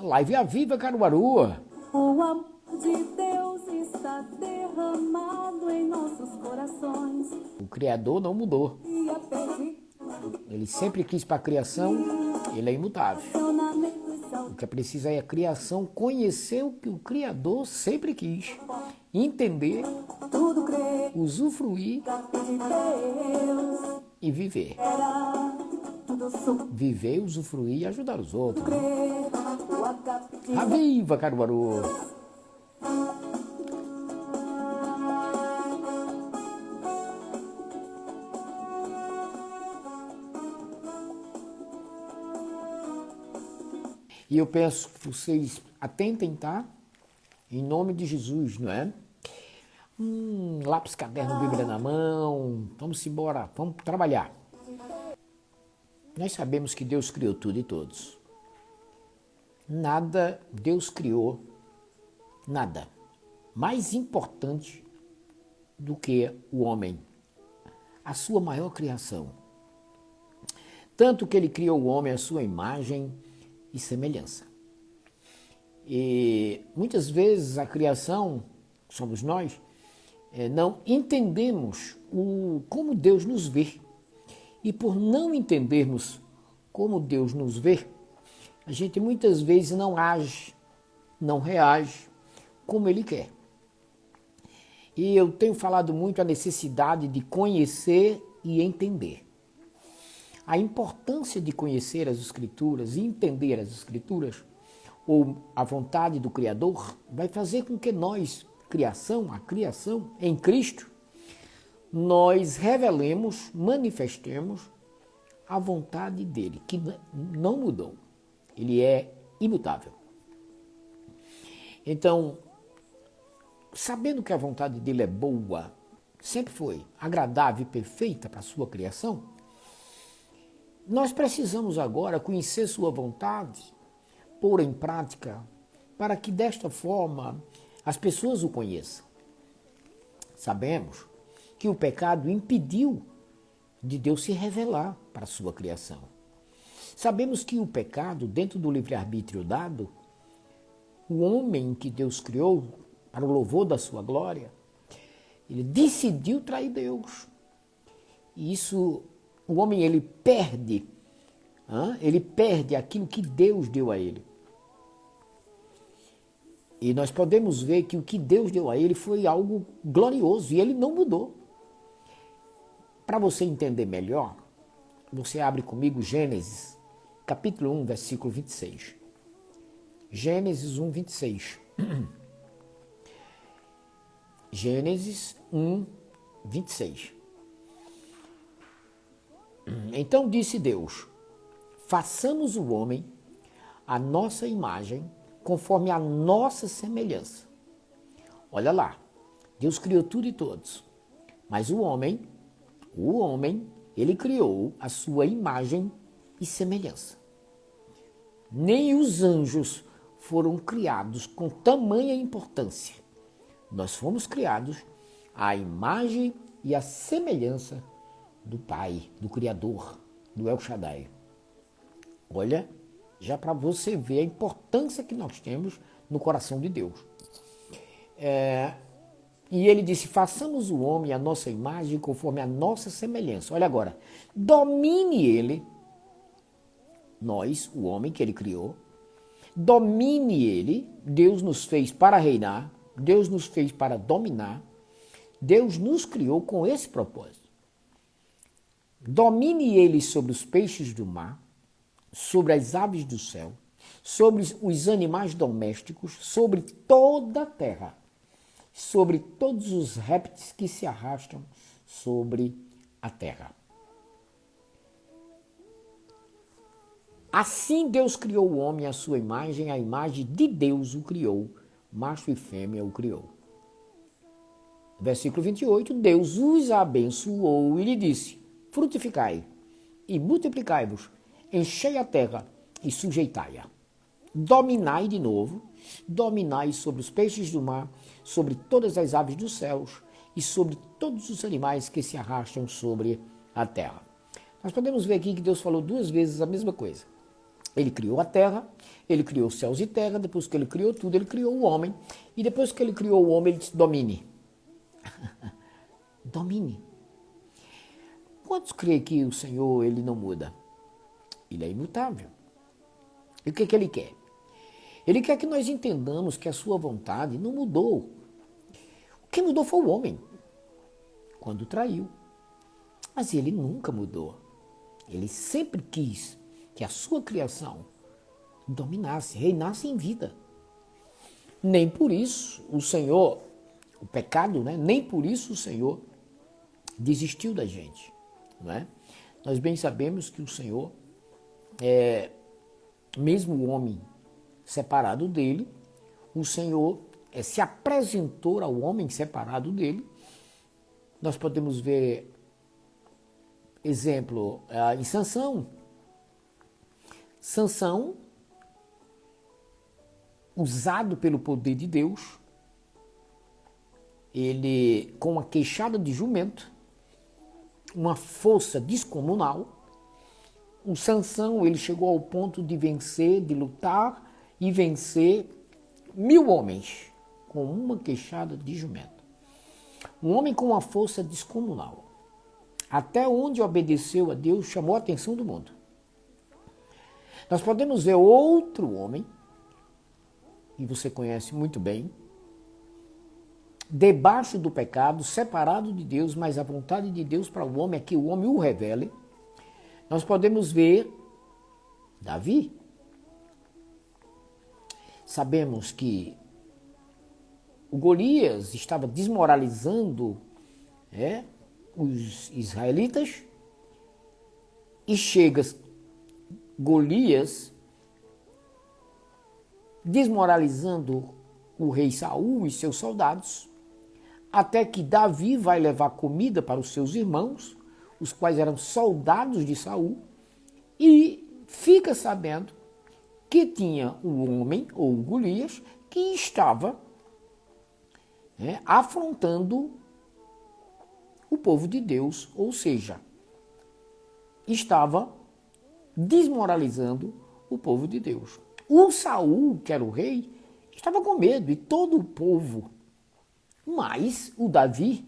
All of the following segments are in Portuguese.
Live Aviva Caruaru. O amor de Deus está derramado em nossos corações. O Criador não mudou. E a perdi Ele sempre quis para a criação, ele é imutável. O que é preciso é a criação conhecer o que o Criador sempre quis. Entender, tudo crer, usufruir de Deus e viver. era tudo Viver, usufruir e ajudar os outros. Né? sofrer. O agape de Aviva Caruaru. E eu peço que vocês atentem, tá? Em nome de Jesus, não é? Lápis, caderno, Bíblia na mão. Vamos embora, vamos trabalhar. Nós sabemos que Deus criou tudo e todos. Nada Deus criou, nada mais importante do que o homem, a sua maior criação. Tanto que ele criou o homem à sua imagem e semelhança. E muitas vezes a criação, somos nós, não entendemos como Deus nos vê. E por não entendermos como Deus nos vê, a gente muitas vezes não age, não reage como Ele quer. E eu tenho falado muito a necessidade de conhecer e entender. A importância de conhecer as Escrituras e entender as Escrituras, ou a vontade do Criador, vai fazer com que nós, a criação em Cristo, nós revelemos, manifestemos a vontade dele, que não mudou. Ele é imutável. Então, sabendo que a vontade dele é boa, sempre foi agradável e perfeita para a sua criação, nós precisamos agora conhecer sua vontade, pôr em prática, para que desta forma as pessoas o conheçam. Sabemos que o pecado impediu de Deus se revelar para a sua criação. Sabemos que o pecado, dentro do livre-arbítrio dado, o homem que Deus criou, para o louvor da sua glória, ele decidiu trair Deus. E isso, o homem, ele perde aquilo que Deus deu a ele. E nós podemos ver que o que Deus deu a ele foi algo glorioso e ele não mudou. Para você entender melhor, você abre comigo Gênesis, capítulo 1, versículo 26. Gênesis 1, 26. Gênesis 1, 26. Então disse Deus: façamos o homem à nossa imagem, conforme a nossa semelhança. Olha lá, Deus criou tudo e todos, mas o homem, ele criou a sua imagem e semelhança. Nem os anjos foram criados com tamanha importância. Nós fomos criados à imagem e à semelhança do Pai, do Criador, do El Shaddai. Olha, já para você ver a importância que nós temos no coração de Deus. E ele disse, façamos o homem à nossa imagem conforme a nossa semelhança. Olha agora, domine ele, nós, o homem que ele criou, domine ele, Deus nos fez para reinar, Deus nos fez para dominar, Deus nos criou com esse propósito. Domine ele sobre os peixes do mar, sobre as aves do céu, sobre os animais domésticos, sobre toda a terra, sobre todos os répteis que se arrastam sobre a terra. Assim Deus criou o homem à sua imagem, a imagem de Deus o criou, macho e fêmea o criou. Versículo 28, Deus os abençoou e lhe disse, frutificai e multiplicai-vos, enchei a terra e sujeitai-a. Dominai de novo, dominai sobre os peixes do mar, sobre todas as aves dos céus e sobre todos os animais que se arrastam sobre a terra. Nós podemos ver aqui que Deus falou duas vezes a mesma coisa. Ele criou a terra, ele criou céus e terra, depois que ele criou tudo, ele criou o homem. E depois que ele criou o homem, ele disse, domine. Domine. Quantos creem que o Senhor, ele não muda? Ele é imutável. E o que ele quer? Ele quer que nós entendamos que a sua vontade não mudou. O que mudou foi o homem, quando traiu. Mas ele nunca mudou. Ele sempre quis que a sua criação dominasse, reinasse em vida. Nem por isso o Senhor, o pecado, né? Nem por isso o Senhor desistiu da gente. Não é? Nós bem sabemos que o Senhor, mesmo o homem separado dele, o Senhor se apresentou ao homem separado dele. Nós podemos ver exemplo em Sansão. Sansão, usado pelo poder de Deus, ele com uma queixada de jumento, uma força descomunal, o Sansão ele chegou ao ponto de vencer, de lutar e vencer 1000 homens com uma queixada de jumento. Um homem com uma força descomunal. Até onde obedeceu a Deus, chamou a atenção do mundo. Nós podemos ver outro homem, e você conhece muito bem, debaixo do pecado, separado de Deus, mas a vontade de Deus para o homem é que o homem o revele. Nós podemos ver Davi. Sabemos que o Golias estava desmoralizando os israelitas e chega Golias desmoralizando o rei Saul e seus soldados, até que Davi vai levar comida para os seus irmãos, os quais eram soldados de Saul, e fica sabendo que tinha um homem, ou Golias, que estava afrontando o povo de Deus, ou seja, estava desmoralizando o povo de Deus. O Saul, que era o rei, estava com medo, e todo o povo. Mas o Davi,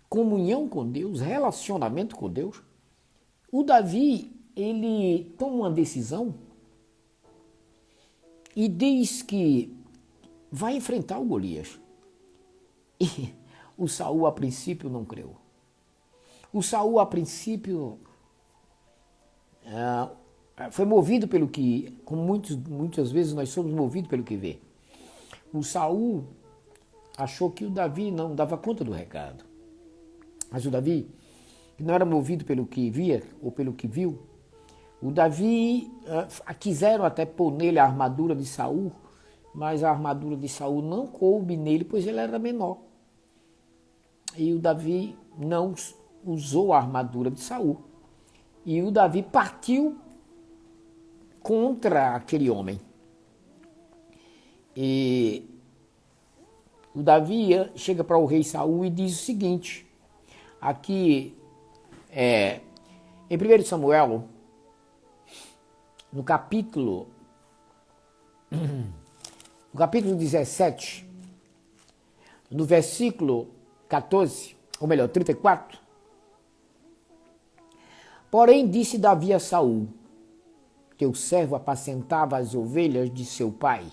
comunhão com Deus, relacionamento com Deus, o Davi, ele toma uma decisão e diz que vai enfrentar o Golias. E o Saul, a princípio, não creu. O Saul, a princípio, foi movido pelo que, como muitas vezes nós somos movidos pelo que vê. O Saul achou que o Davi não dava conta do recado. Mas o Davi, que não era movido pelo que via ou pelo que viu, o Davi, quiseram até pôr nele a armadura de Saul, mas a armadura de Saul não coube nele, pois ele era menor. E o Davi não usou a armadura de Saul. E o Davi partiu contra aquele homem. E o Davi chega para o rei Saul e diz o seguinte, aqui em 1 Samuel, no capítulo 17, no versículo 14, ou melhor, 34, porém disse Davi a Saul, teu servo apacentava as ovelhas de seu pai.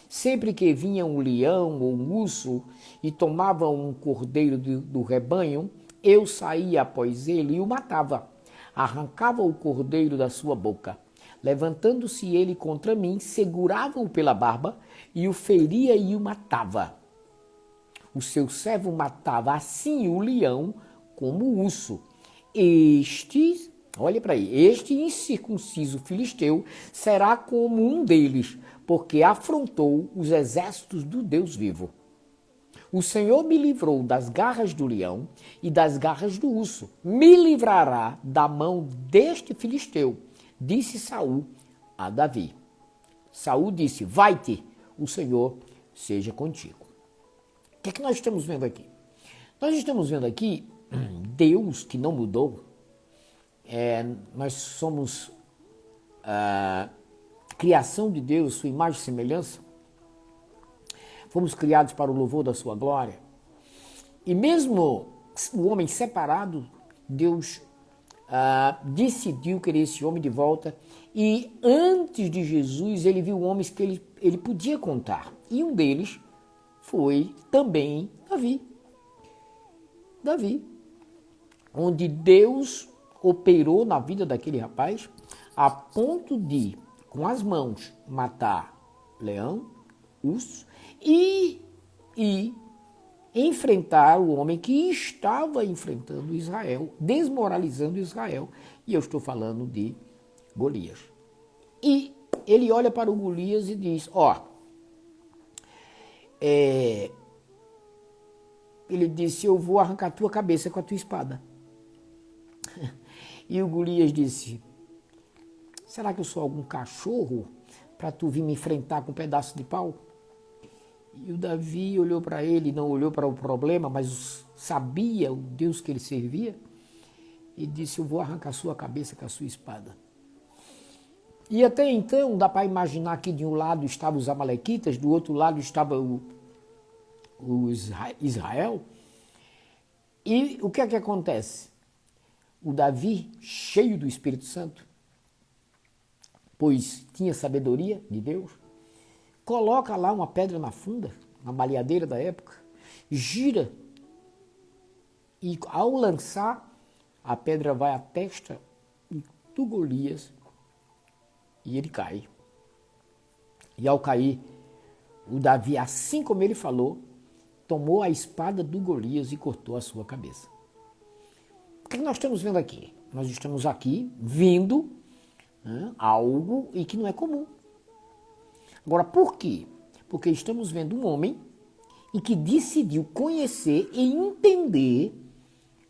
Sempre que vinha um leão ou um urso e tomava um cordeiro do rebanho, eu saía após ele e o matava. Arrancava o cordeiro da sua boca. Levantando-se ele contra mim, segurava-o pela barba e o feria e o matava. O seu servo matava assim o leão como o urso. Olha para aí, este incircunciso filisteu será como um deles, porque afrontou os exércitos do Deus vivo. O Senhor me livrou das garras do leão e das garras do urso. Me livrará da mão deste filisteu, disse Saul a Davi. Saul disse, vai-te, o Senhor seja contigo. O que é que nós estamos vendo aqui? Nós estamos vendo aqui Deus que não mudou. Nós somos criação de Deus, sua imagem e semelhança, fomos criados para o louvor da sua glória. E mesmo o homem separado, Deus decidiu querer esse homem de volta. E antes de Jesus, ele viu homens que ele podia contar. E um deles foi também Davi. Davi, onde Deus operou na vida daquele rapaz a ponto de, com as mãos, matar leão, urso e enfrentar o homem que estava enfrentando Israel, desmoralizando Israel. E eu estou falando de Golias. E ele olha para o Golias e diz, ele disse, eu vou arrancar tua cabeça com a tua espada. E o Golias disse, será que eu sou algum cachorro para tu vir me enfrentar com um pedaço de pau? E o Davi olhou para ele, não olhou para o problema, mas sabia o Deus que ele servia, e disse, eu vou arrancar sua cabeça com a sua espada. E até então, dá para imaginar que de um lado estavam os amalequitas, do outro lado estava o Israel. E o que é que acontece? O Davi, cheio do Espírito Santo, pois tinha sabedoria de Deus, coloca lá uma pedra na funda, na baleadeira da época, gira, e ao lançar, a pedra vai à testa do Golias e ele cai. E ao cair, o Davi, assim como ele falou, tomou a espada do Golias e cortou a sua cabeça. O que nós estamos vendo aqui? Nós estamos aqui vendo algo e que não é comum. Agora, por quê? Porque estamos vendo um homem e que decidiu conhecer e entender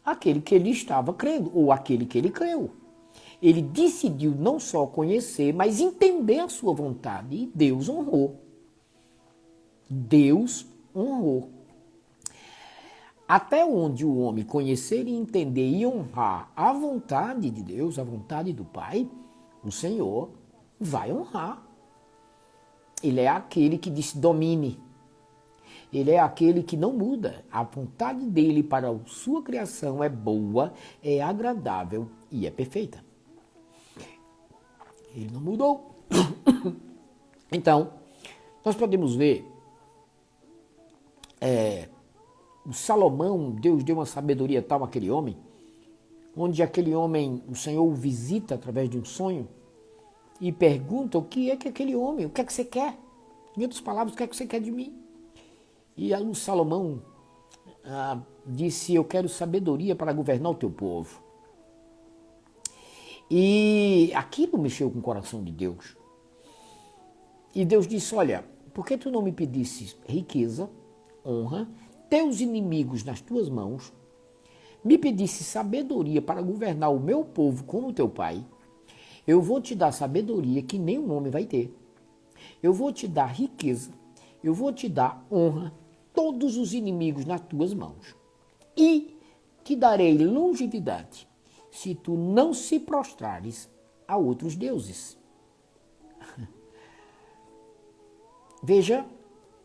aquele que ele estava crendo, ou aquele que ele creu. Ele decidiu não só conhecer, mas entender a sua vontade. E Deus honrou. Deus honrou. Até onde o homem conhecer e entender e honrar a vontade de Deus, a vontade do Pai, o Senhor vai honrar. Ele é aquele que diz domine. Ele é aquele que não muda. A vontade dele para a sua criação é boa, é agradável e é perfeita. Ele não mudou. Então, nós podemos ver o Salomão, Deus deu uma sabedoria tal àquele homem, onde aquele homem, o Senhor o visita através de um sonho e pergunta o que é que aquele homem, o que é que você quer? Em outras palavras, o que é que você quer de mim? E aí o Salomão disse, eu quero sabedoria para governar o teu povo. E aquilo mexeu com o coração de Deus. E Deus disse, olha, por que tu não me pedisses riqueza, honra, teus inimigos nas tuas mãos, me pedisse sabedoria para governar o meu povo como teu pai, eu vou te dar sabedoria que nenhum homem vai ter. Eu vou te dar riqueza, eu vou te dar honra, todos os inimigos nas tuas mãos. E te darei longevidade, se tu não se prostrares a outros deuses. Veja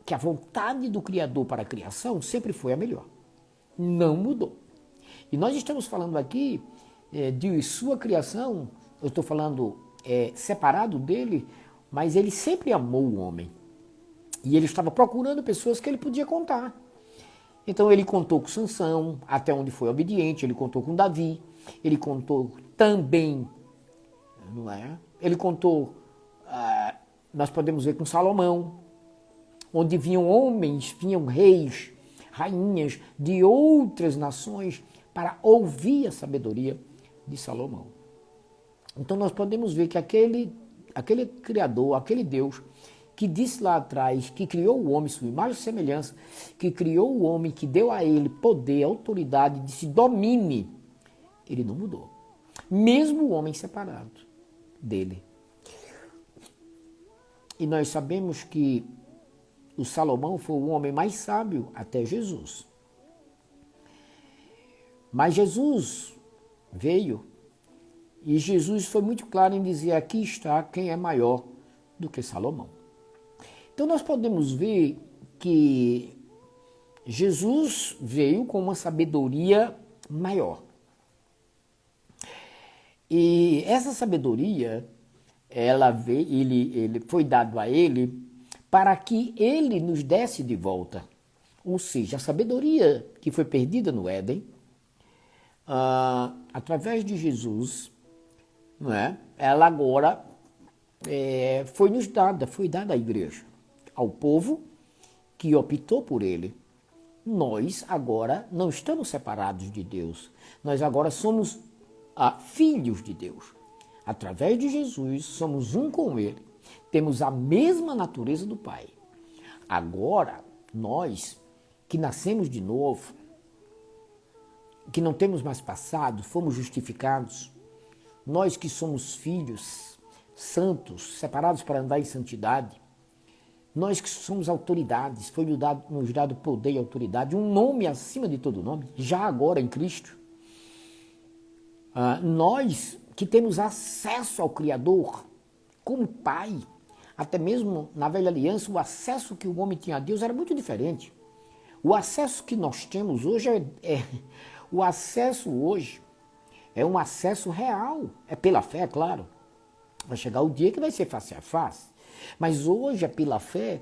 que a vontade do Criador para a criação sempre foi a melhor. Não mudou. E nós estamos falando aqui de sua criação, eu estou falando separado dele, mas ele sempre amou o homem. E ele estava procurando pessoas que ele podia contar. Então ele contou com Sansão, até onde foi obediente, ele contou com Davi, ele contou também, não é? Ele contou, nós podemos ver com Salomão, onde vinham homens, vinham reis, rainhas de outras nações para ouvir a sabedoria de Salomão. Então nós podemos ver que aquele Criador, aquele Deus que disse lá atrás, que criou o homem, sua imagem e semelhança, que criou o homem, que deu a ele poder, autoridade, disse domine, ele não mudou. Mesmo o homem separado dele. E nós sabemos que o Salomão foi o homem mais sábio até Jesus. Mas Jesus veio e Jesus foi muito claro em dizer, aqui está quem é maior do que Salomão. Então nós podemos ver que Jesus veio com uma sabedoria maior. E essa sabedoria, ele foi dado a ele para que ele nos desse de volta. Ou seja, a sabedoria que foi perdida no Éden, através de Jesus, não é? Ela agora foi dada à igreja, ao povo que optou por ele. Nós agora não estamos separados de Deus, nós agora somos filhos de Deus. Através de Jesus, somos um com ele, temos a mesma natureza do Pai. Agora, nós que nascemos de novo, que não temos mais passado, fomos justificados, nós que somos filhos santos, separados para andar em santidade, nós que somos autoridades, foi nos dado poder e autoridade, um nome acima de todo nome, já agora em Cristo. Nós que temos acesso ao Criador como Pai, até mesmo na velha aliança, o acesso que o homem tinha a Deus era muito diferente. O acesso que nós temos hoje o acesso hoje é um acesso real, é pela fé, é claro. Vai chegar o dia que vai ser face a face, mas hoje é pela fé,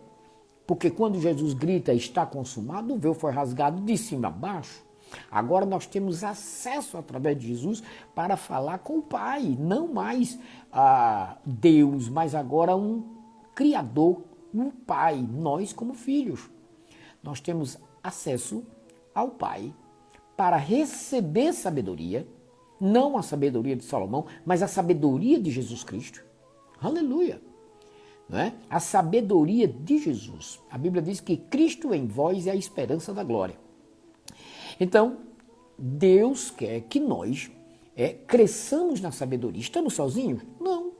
porque quando Jesus grita está consumado, o véu foi rasgado de cima a baixo. Agora nós temos acesso através de Jesus para falar com o Pai, não mais a Deus, mas agora um Criador, um Pai, nós como filhos. Nós temos acesso ao Pai para receber sabedoria, não a sabedoria de Salomão, mas a sabedoria de Jesus Cristo. Aleluia! Não é? A sabedoria de Jesus. A Bíblia diz que Cristo em vós é a esperança da glória. Então, Deus quer que nós cresçamos na sabedoria. Estamos sozinhos? Não.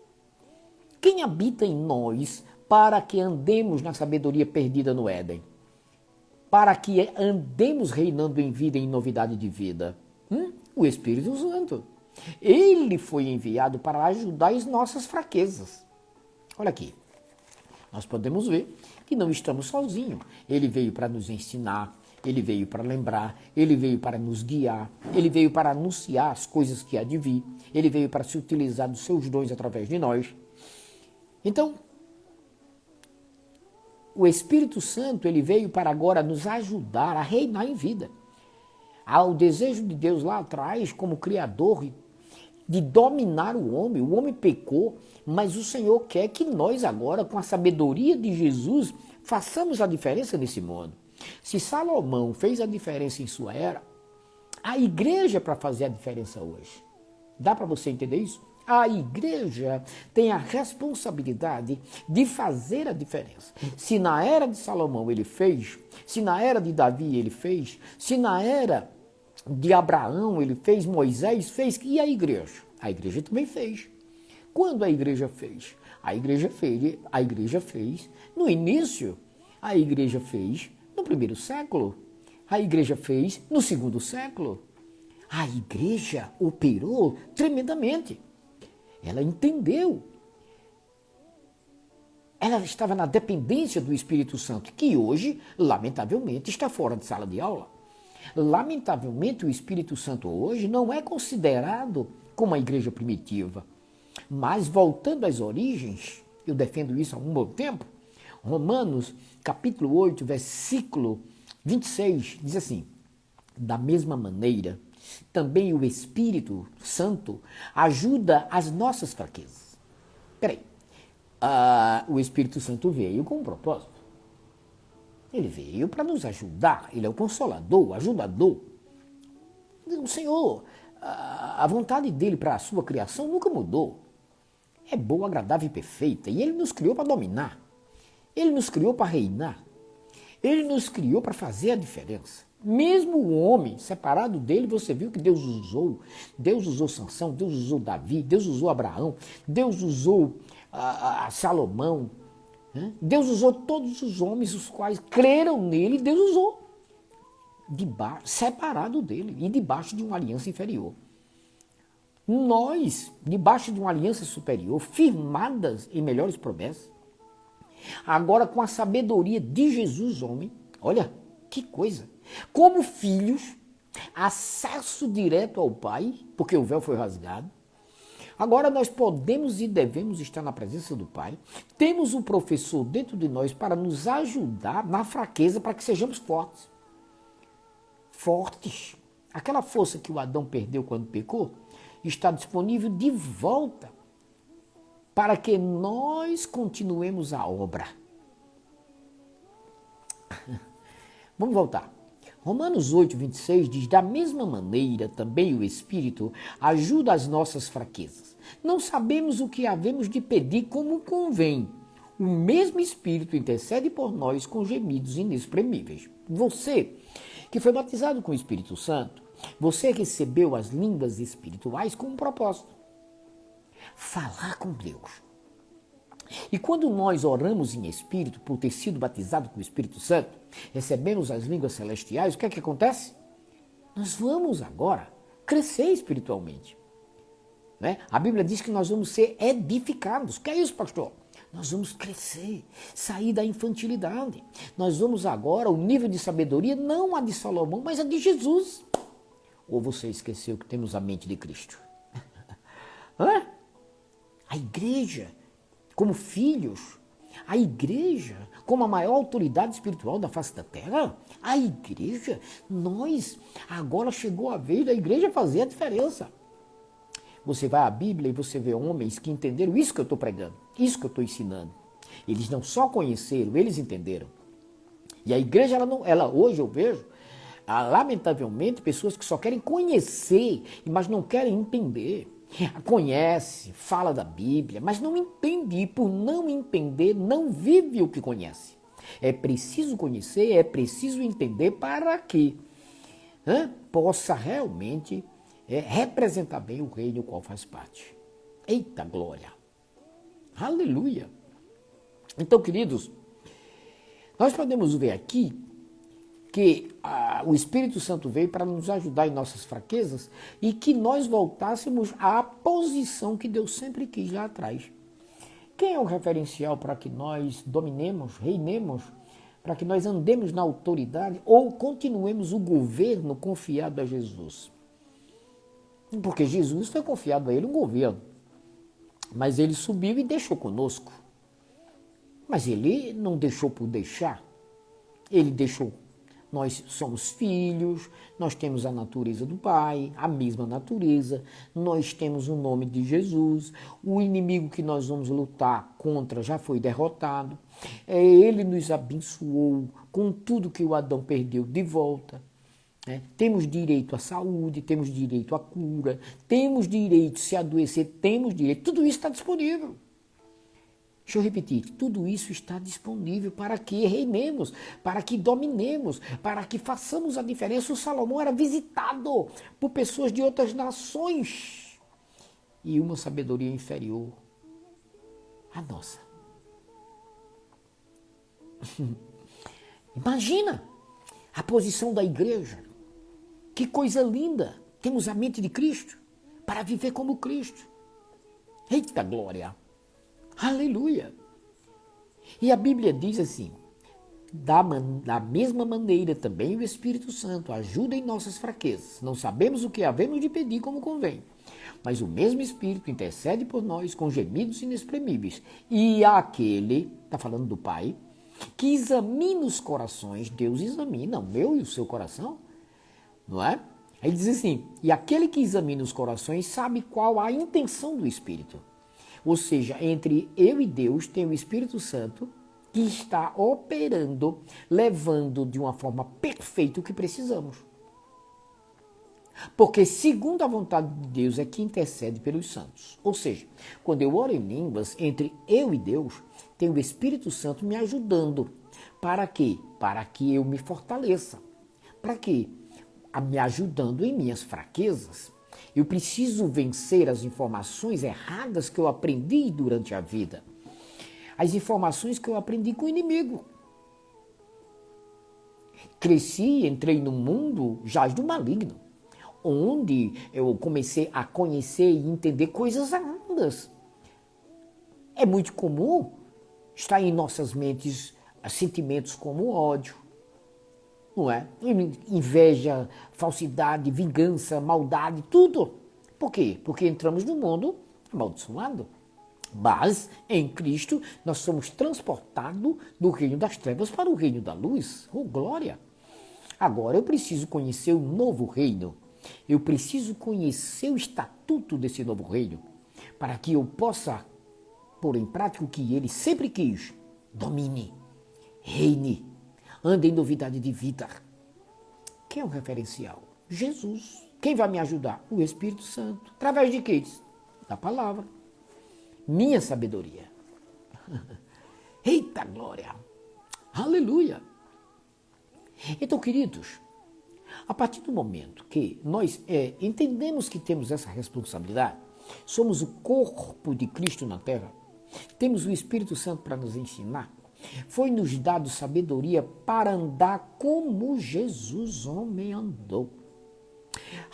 Quem habita em nós para que andemos na sabedoria perdida no Éden? Para que andemos reinando em vida e em novidade de vida? O Espírito Santo. Ele foi enviado para ajudar as nossas fraquezas. Olha aqui. Nós podemos ver que não estamos sozinhos. Ele veio para nos ensinar, ele veio para lembrar, ele veio para nos guiar, ele veio para anunciar as coisas que há de vir, ele veio para se utilizar dos seus dons através de nós. Então, o Espírito Santo, ele veio para agora nos ajudar a reinar em vida. Há o desejo de Deus lá atrás, como Criador, de dominar o homem pecou, mas o Senhor quer que nós agora, com a sabedoria de Jesus, façamos a diferença nesse mundo. Se Salomão fez a diferença em sua era, a igreja é para fazer a diferença hoje. Dá para você entender isso? A igreja tem a responsabilidade de fazer a diferença. Se na era de Salomão ele fez, se na era de Davi ele fez, se na era de Abraão ele fez, Moisés fez, e a igreja? A igreja também fez. Quando a igreja fez? A igreja fez no início, a igreja fez no primeiro século, a igreja fez no segundo século. A igreja operou tremendamente. Ela entendeu. Ela estava na dependência do Espírito Santo, que hoje, lamentavelmente, está fora de sala de aula. Lamentavelmente, o Espírito Santo hoje não é considerado como a igreja primitiva. Mas, voltando às origens, eu defendo isso há um bom tempo, Romanos, capítulo 8, versículo 26, diz assim: da mesma maneira, também o Espírito Santo ajuda as nossas fraquezas. Peraí, o Espírito Santo veio com um propósito. Ele veio para nos ajudar, ele é o consolador, o ajudador. O Senhor, a vontade dele para a sua criação nunca mudou. É boa, agradável e perfeita. E ele nos criou para dominar. Ele nos criou para reinar. Ele nos criou para fazer a diferença. Mesmo o homem, separado dele, você viu que Deus usou. Deus usou Sansão, Deus usou Davi, Deus usou Abraão, Deus usou Salomão. Né? Deus usou todos os homens, os quais creram nele, Deus usou. Separado dele e debaixo de uma aliança inferior. Nós, debaixo de uma aliança superior, firmadas em melhores promessas, Agora, com a sabedoria de Jesus, homem, olha que coisa. Como filhos, acesso direto ao Pai, porque o véu foi rasgado. Agora nós podemos e devemos estar na presença do Pai. Temos um professor dentro de nós para nos ajudar na fraqueza, para que sejamos fortes. Fortes. Aquela força que o Adão perdeu quando pecou, está disponível de volta para que nós continuemos a obra. Vamos voltar. Romanos 8, 26 diz, da mesma maneira também o Espírito ajuda as nossas fraquezas. Não sabemos o que havemos de pedir como convém. O mesmo Espírito intercede por nós com gemidos inexprimíveis. Você, que foi batizado com o Espírito Santo, você recebeu as línguas espirituais com um propósito. Falar com Deus. E quando nós oramos em espírito, por ter sido batizado com o Espírito Santo, recebemos as línguas celestiais, o que é que acontece? Nós vamos agora crescer espiritualmente. Né? A Bíblia diz que nós vamos ser edificados. O que é isso, pastor? Nós vamos crescer, sair da infantilidade. Nós vamos agora, o nível de sabedoria, não a de Salomão, mas a de Jesus. Ou você esqueceu que temos a mente de Cristo? Hã? A igreja, como filhos, a igreja, como a maior autoridade espiritual da face da terra, a igreja, nós, agora chegou a vez da igreja fazer a diferença. Você vai à Bíblia e você vê homens que entenderam isso que eu estou pregando, isso que eu estou ensinando. Eles não só conheceram, eles entenderam. E a igreja, ela hoje eu vejo, lamentavelmente, pessoas que só querem conhecer, mas não querem entender. Conhece, fala da Bíblia, mas não entende, e por não entender, não vive o que conhece. É preciso conhecer, é preciso entender para que possa realmente representar bem o reino ao qual faz parte. Eita glória! Aleluia! Então, queridos, nós podemos ver aqui que o Espírito Santo veio para nos ajudar em nossas fraquezas e que nós voltássemos à posição que Deus sempre quis lá atrás. Quem é o referencial para que nós dominemos, reinemos, para que nós andemos na autoridade ou continuemos o governo confiado a Jesus? Porque Jesus foi confiado a ele um governo, mas ele subiu e deixou conosco. Mas ele não deixou por deixar, ele deixou. Nós somos filhos, nós temos a natureza do Pai, a mesma natureza, nós temos o nome de Jesus, o inimigo que nós vamos lutar contra já foi derrotado, ele nos abençoou com tudo que o Adão perdeu de volta. Temos direito à saúde, temos direito à cura, temos direito, se adoecer, temos direito, tudo isso está disponível. Deixa eu repetir, tudo isso está disponível para que reinemos, para que dominemos, para que façamos a diferença. O Salomão era visitado por pessoas de outras nações e uma sabedoria inferior à nossa. Imagina a posição da igreja. Que coisa linda! Temos a mente de Cristo para viver como Cristo. Eita glória! Aleluia! E a Bíblia diz assim, da mesma maneira também o Espírito Santo ajuda em nossas fraquezas. Não sabemos o que havemos de pedir como convém, mas o mesmo Espírito intercede por nós com gemidos inexprimíveis. E aquele, está falando do Pai, que examina os corações, Deus examina o meu e o seu coração, não é? Aí diz assim, e aquele que examina os corações sabe qual a intenção do Espírito. Ou seja, entre eu e Deus tem o Espírito Santo que está operando, levando de uma forma perfeita o que precisamos. Porque segundo a vontade de Deus é que intercede pelos santos. Ou seja, quando eu oro em línguas, entre eu e Deus, tem o Espírito Santo me ajudando. Para quê? Para que eu me fortaleça. Para quê? Me ajudando em minhas fraquezas. Eu preciso vencer as informações erradas que eu aprendi durante a vida. As informações que eu aprendi com o inimigo. Cresci, entrei no mundo jaz do maligno, onde eu comecei a conhecer e entender coisas erradas. É muito comum Está em nossas mentes sentimentos como ódio, não é? Inveja, falsidade, vingança, maldade, tudo. Por quê? Porque entramos no mundo amaldiçoado. Mas em Cristo nós somos transportados do reino das trevas para o reino da luz. Oh, glória! Agora eu preciso conhecer o novo reino. Eu preciso conhecer o estatuto desse novo reino, para que eu possa pôr em prática o que ele sempre quis. Domine, reine, ande em novidade de vida. Quem é o referencial? Jesus. Quem vai me ajudar? O Espírito Santo. Através de quê? Da palavra. Minha sabedoria. Eita glória! Aleluia! Então, queridos, a partir do momento que nós entendemos que temos essa responsabilidade, somos o corpo de Cristo na terra, temos o Espírito Santo para nos ensinar, foi-nos dado sabedoria para andar como Jesus, homem, andou.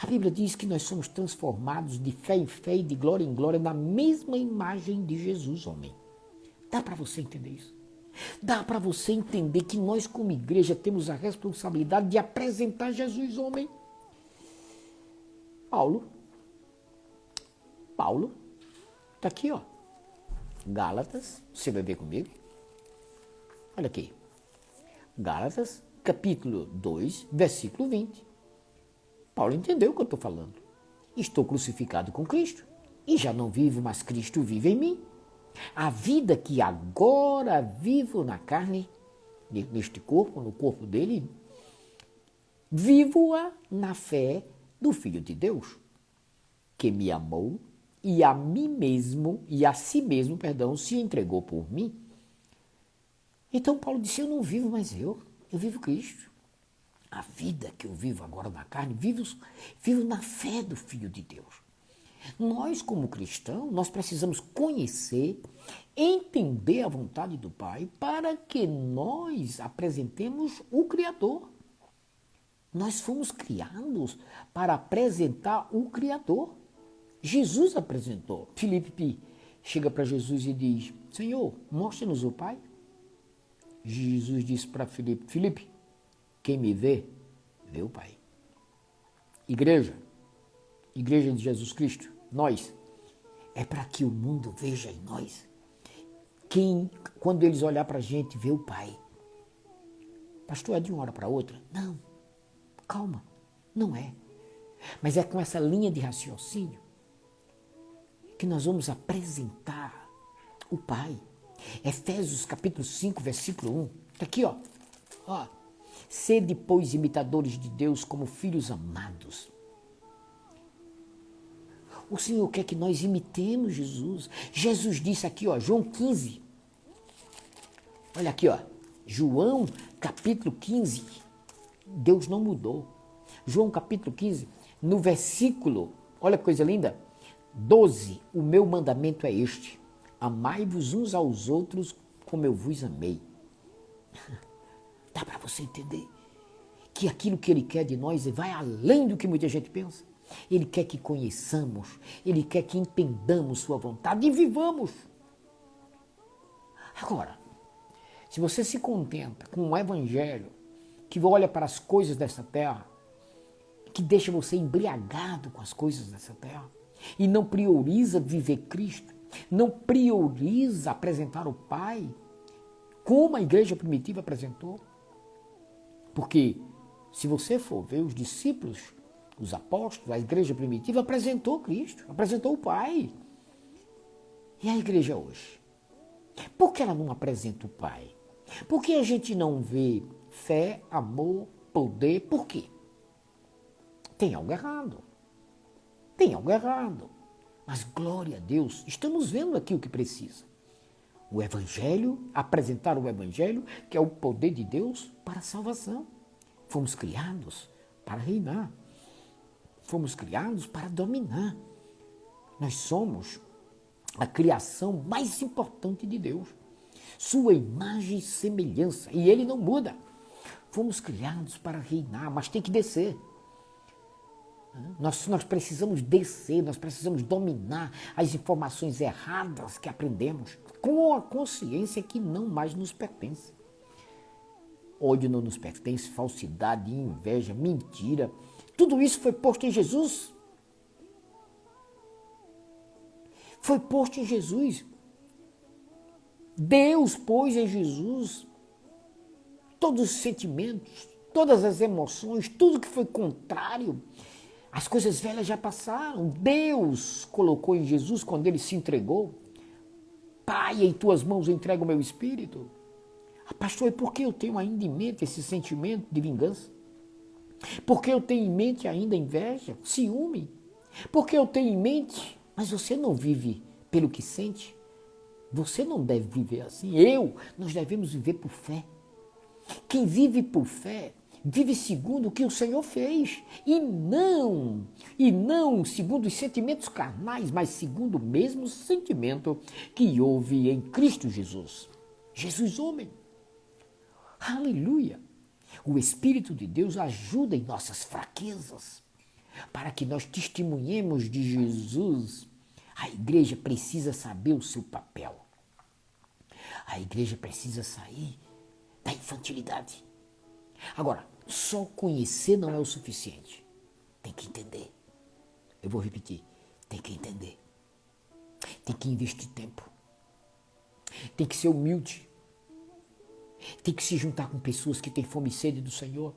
A Bíblia diz que nós somos transformados de fé em fé e de glória em glória na mesma imagem de Jesus, homem. Dá para você entender isso? Dá para você entender que nós, como igreja, temos a responsabilidade de apresentar Jesus, homem? Paulo, está aqui, ó. Gálatas, você vai ver comigo. Olha aqui. Gálatas, capítulo 2, versículo 20. Paulo entendeu o que eu estou falando. Estou crucificado com Cristo e já não vivo, mas Cristo vive em mim. A vida que agora vivo na carne, neste corpo, no corpo dele, vivo-a na fé do Filho de Deus, que me amou e a mim mesmo, e a si mesmo, se entregou por mim. Então Paulo disse, eu não vivo mais eu vivo Cristo. A vida que eu vivo agora na carne, vivo na fé do Filho de Deus. Nós, como cristãos, nós precisamos conhecer, entender a vontade do Pai para que nós apresentemos o Criador. Nós fomos criados para apresentar o Criador. Jesus apresentou. Filipe chega para Jesus e diz, Senhor, mostre-nos o Pai. Jesus disse para Filipe, quem me vê, vê o Pai. Igreja de Jesus Cristo, nós, é para que o mundo veja em nós. Quando eles olhar para a gente, vê o Pai. Pastor, é de uma hora para outra? Não, calma, não é. Mas é com essa linha de raciocínio que nós vamos apresentar o Pai. Efésios capítulo 5, versículo 1. Está aqui, ó. Sede, pois, imitadores de Deus como filhos amados. O Senhor quer que nós imitemos Jesus. Jesus disse aqui, ó, João 15. Olha aqui, ó. João capítulo 15. Deus não mudou. João capítulo 15, no versículo, olha que coisa linda, 12. O meu mandamento é este. Amai-vos uns aos outros como eu vos amei. Dá para você entender que aquilo que Ele quer de nós vai além do que muita gente pensa. Ele quer que conheçamos, Ele quer que entendamos sua vontade e vivamos. Agora, se você se contenta com um evangelho que olha para as coisas dessa terra, que deixa você embriagado com as coisas dessa terra, e não prioriza viver Cristo, não prioriza apresentar o Pai, como a igreja primitiva apresentou. Porque se você for ver os discípulos, os apóstolos, a igreja primitiva apresentou Cristo, apresentou o Pai. E a igreja hoje? Por que ela não apresenta o Pai? Por que a gente não vê fé, amor, poder? Por quê? Tem algo errado. Tem algo errado. Mas glória a Deus, estamos vendo aqui o que precisa. O Evangelho, apresentar o Evangelho, que é o poder de Deus para a salvação. Fomos criados para reinar. Fomos criados para dominar. Nós somos a criação mais importante de Deus. Sua imagem e semelhança. E Ele não muda. Fomos criados para reinar, mas tem que descer. Nós precisamos descer, nós precisamos dominar as informações erradas que aprendemos com a consciência que não mais nos pertence. Ódio não nos pertence, falsidade, inveja, mentira. Tudo isso foi posto em Jesus. Foi posto em Jesus. Deus pôs em Jesus todos os sentimentos, todas as emoções, tudo que foi contrário. As coisas velhas já passaram. Deus colocou em Jesus quando ele se entregou. Pai, em tuas mãos eu entrego o meu espírito. Pastor, e por que eu tenho ainda em mente esse sentimento de vingança? Por que eu tenho em mente ainda inveja, ciúme? Por que eu tenho em mente, mas você não vive pelo que sente? Você não deve viver assim. Nós devemos viver por fé. Quem vive por fé, vive segundo o que o Senhor fez. E não segundo os sentimentos carnais, mas segundo o mesmo sentimento que houve em Cristo Jesus. Jesus homem. Aleluia! O Espírito de Deus ajuda em nossas fraquezas, para que nós testemunhemos de Jesus. A igreja precisa saber o seu papel. A igreja precisa sair da infantilidade. Agora, só conhecer não é o suficiente. Tem que entender. Eu vou repetir. Tem que entender. Tem que investir tempo. Tem que ser humilde. Tem que se juntar com pessoas que têm fome e sede do Senhor.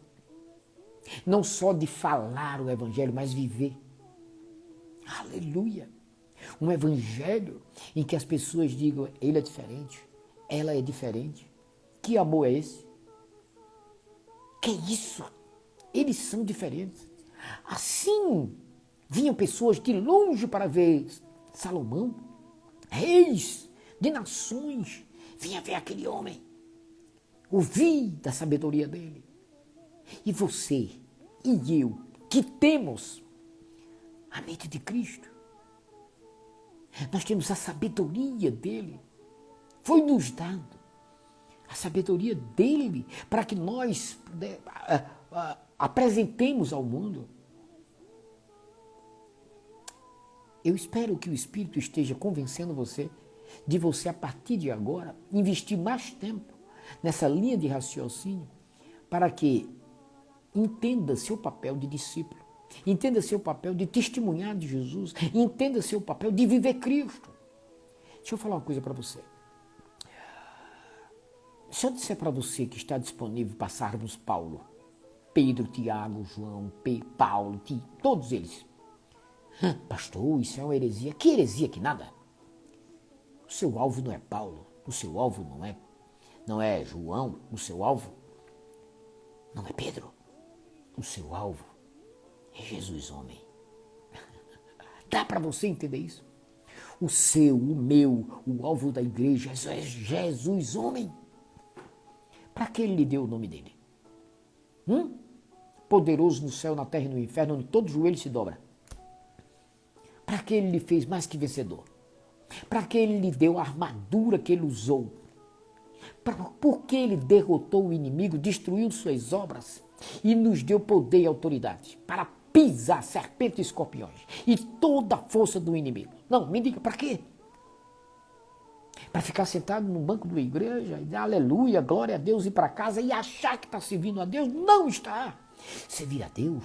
Não só de falar o evangelho, mas viver. Aleluia! Um evangelho em que as pessoas digam, ele é diferente, ela é diferente. Que amor é esse? Que isso? Eles são diferentes. Assim, vinham pessoas de longe para ver Salomão, reis de nações, vinha ver aquele homem, ouvir da sabedoria dele. E você e eu, que temos a mente de Cristo, nós temos a sabedoria dele, foi nos dado a sabedoria dele para que nós apresentemos ao mundo. Eu espero que o Espírito esteja convencendo você de você, a partir de agora, investir mais tempo nessa linha de raciocínio para que entenda seu papel de discípulo, entenda seu papel de testemunhar de Jesus, entenda seu papel de viver Cristo. Deixa eu falar uma coisa para você. Se eu disser para você que está disponível passarmos Paulo, Pedro, Tiago, João, Paulo, todos eles. Pastor, isso é uma heresia. Que heresia que nada? O seu alvo não é Paulo, o seu alvo não é João, o seu alvo não é Pedro, o seu alvo é Jesus homem. Dá para você entender isso? O seu, o meu, o alvo da igreja é Jesus homem. Para que ele lhe deu o nome dele? Poderoso no céu, na terra e no inferno, onde todo joelho se dobra. Para que ele lhe fez mais que vencedor? Para que ele lhe deu a armadura que ele usou? Por que ele derrotou o inimigo, destruiu suas obras e nos deu poder e autoridade para pisar serpentes e escorpiões e toda a força do inimigo? Não, me diga, para quê? Para ficar sentado no banco da igreja e dizer aleluia, glória a Deus, ir para casa e achar que está servindo a Deus? Não está. Servir a Deus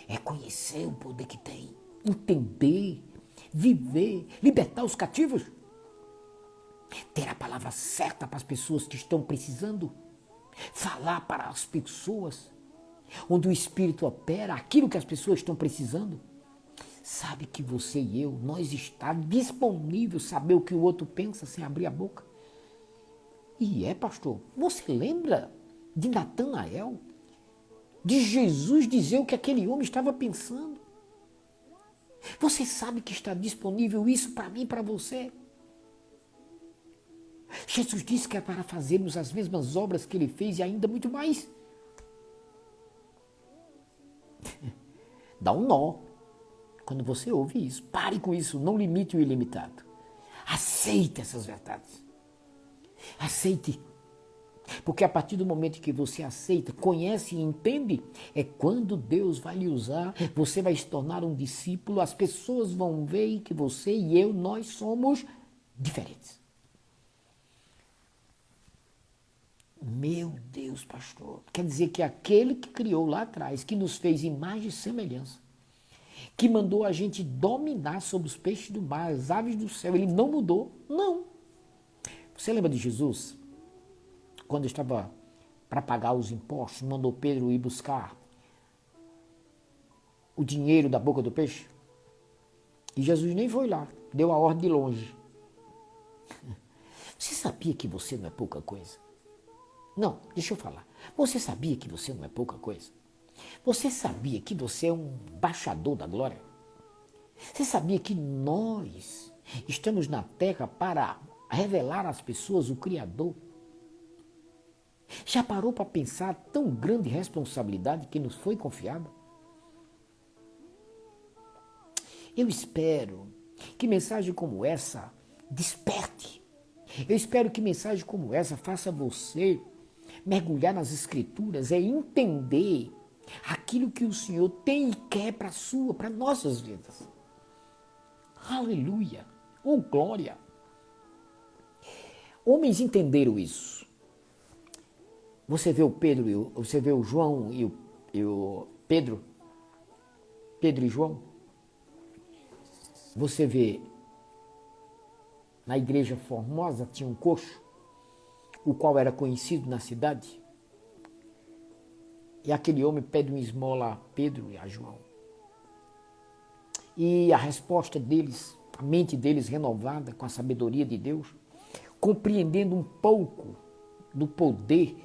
é conhecer o poder que tem, entender, viver, libertar os cativos, ter a palavra certa para as pessoas que estão precisando, falar para as pessoas onde o Espírito opera aquilo que as pessoas estão precisando. Sabe que você e eu, nós está disponível saber o que o outro pensa sem abrir a boca. E pastor, você lembra de Natanael? De Jesus dizer o que aquele homem estava pensando? Você sabe que está disponível isso para mim e para você? Jesus disse que é para fazermos as mesmas obras que ele fez e ainda muito mais. Dá um nó quando você ouve isso. Pare com isso, não limite o ilimitado. Aceite essas verdades. Aceite Porque a partir do momento que você aceita, conhece e entende, é quando Deus vai lhe usar, você vai se tornar um discípulo, as pessoas vão ver que você e eu, nós somos diferentes. Meu Deus, pastor, quer dizer que aquele que criou lá atrás, que nos fez imagem e semelhança, que mandou a gente dominar sobre os peixes do mar, as aves do céu, ele não mudou? Não. Você lembra de Jesus? Quando estava para pagar os impostos, mandou Pedro ir buscar o dinheiro da boca do peixe? E Jesus nem foi lá, deu a ordem de longe. Você sabia que você não é pouca coisa? Não, deixa eu falar. Você sabia que você não é pouca coisa? Você sabia que você é um embaixador da glória? Você sabia que nós estamos na terra para revelar às pessoas o Criador? Já parou para pensar a tão grande responsabilidade que nos foi confiada? Eu espero que mensagem como essa desperte. Eu espero que mensagem como essa faça você mergulhar nas Escrituras e entender aquilo que o Senhor tem e quer para nossas vidas. Aleluia! Oh, glória! Homens entenderam isso. Você vê o Pedro, você vê o João e o Pedro e João. Você vê, na igreja Formosa tinha um coxo, o qual era conhecido na cidade. E aquele homem pede uma esmola a Pedro e a João. E a resposta deles, a mente deles renovada com a sabedoria de Deus, compreendendo um pouco do poder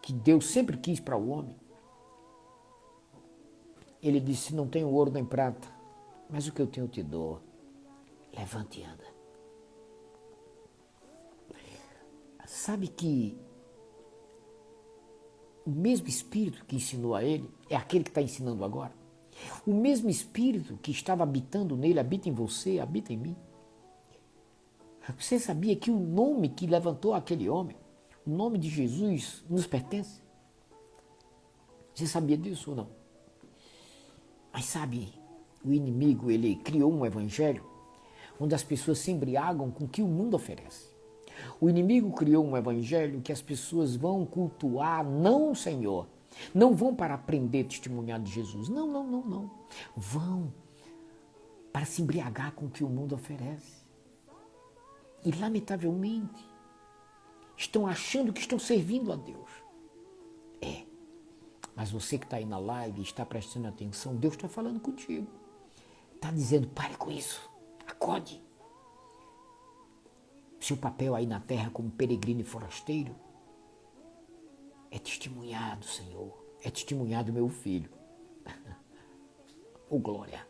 que Deus sempre quis para o homem. Ele disse, não tenho ouro nem prata, mas o que eu tenho eu te dou. Levante e anda. Sabe que o mesmo Espírito que ensinou a ele é aquele que está ensinando agora? O mesmo Espírito que estava habitando nele, habita em você, habita em mim. Você sabia que o nome que levantou aquele homem, o nome de Jesus, nos pertence? Você sabia disso ou não? Mas sabe, o inimigo, ele criou um evangelho onde as pessoas se embriagam com o que o mundo oferece. O inimigo criou um evangelho que as pessoas vão cultuar, não o Senhor. Não vão para aprender a testemunhar de Jesus. Não, não, não, não. Vão para se embriagar com o que o mundo oferece. E, lamentavelmente, estão achando que estão servindo a Deus. É. Mas você que está aí na live e está prestando atenção, Deus está falando contigo. Está dizendo, pare com isso. Acorde. Seu papel aí na terra como peregrino e forasteiro é testemunhar do Senhor, é testemunhar do meu filho. Oh, glória!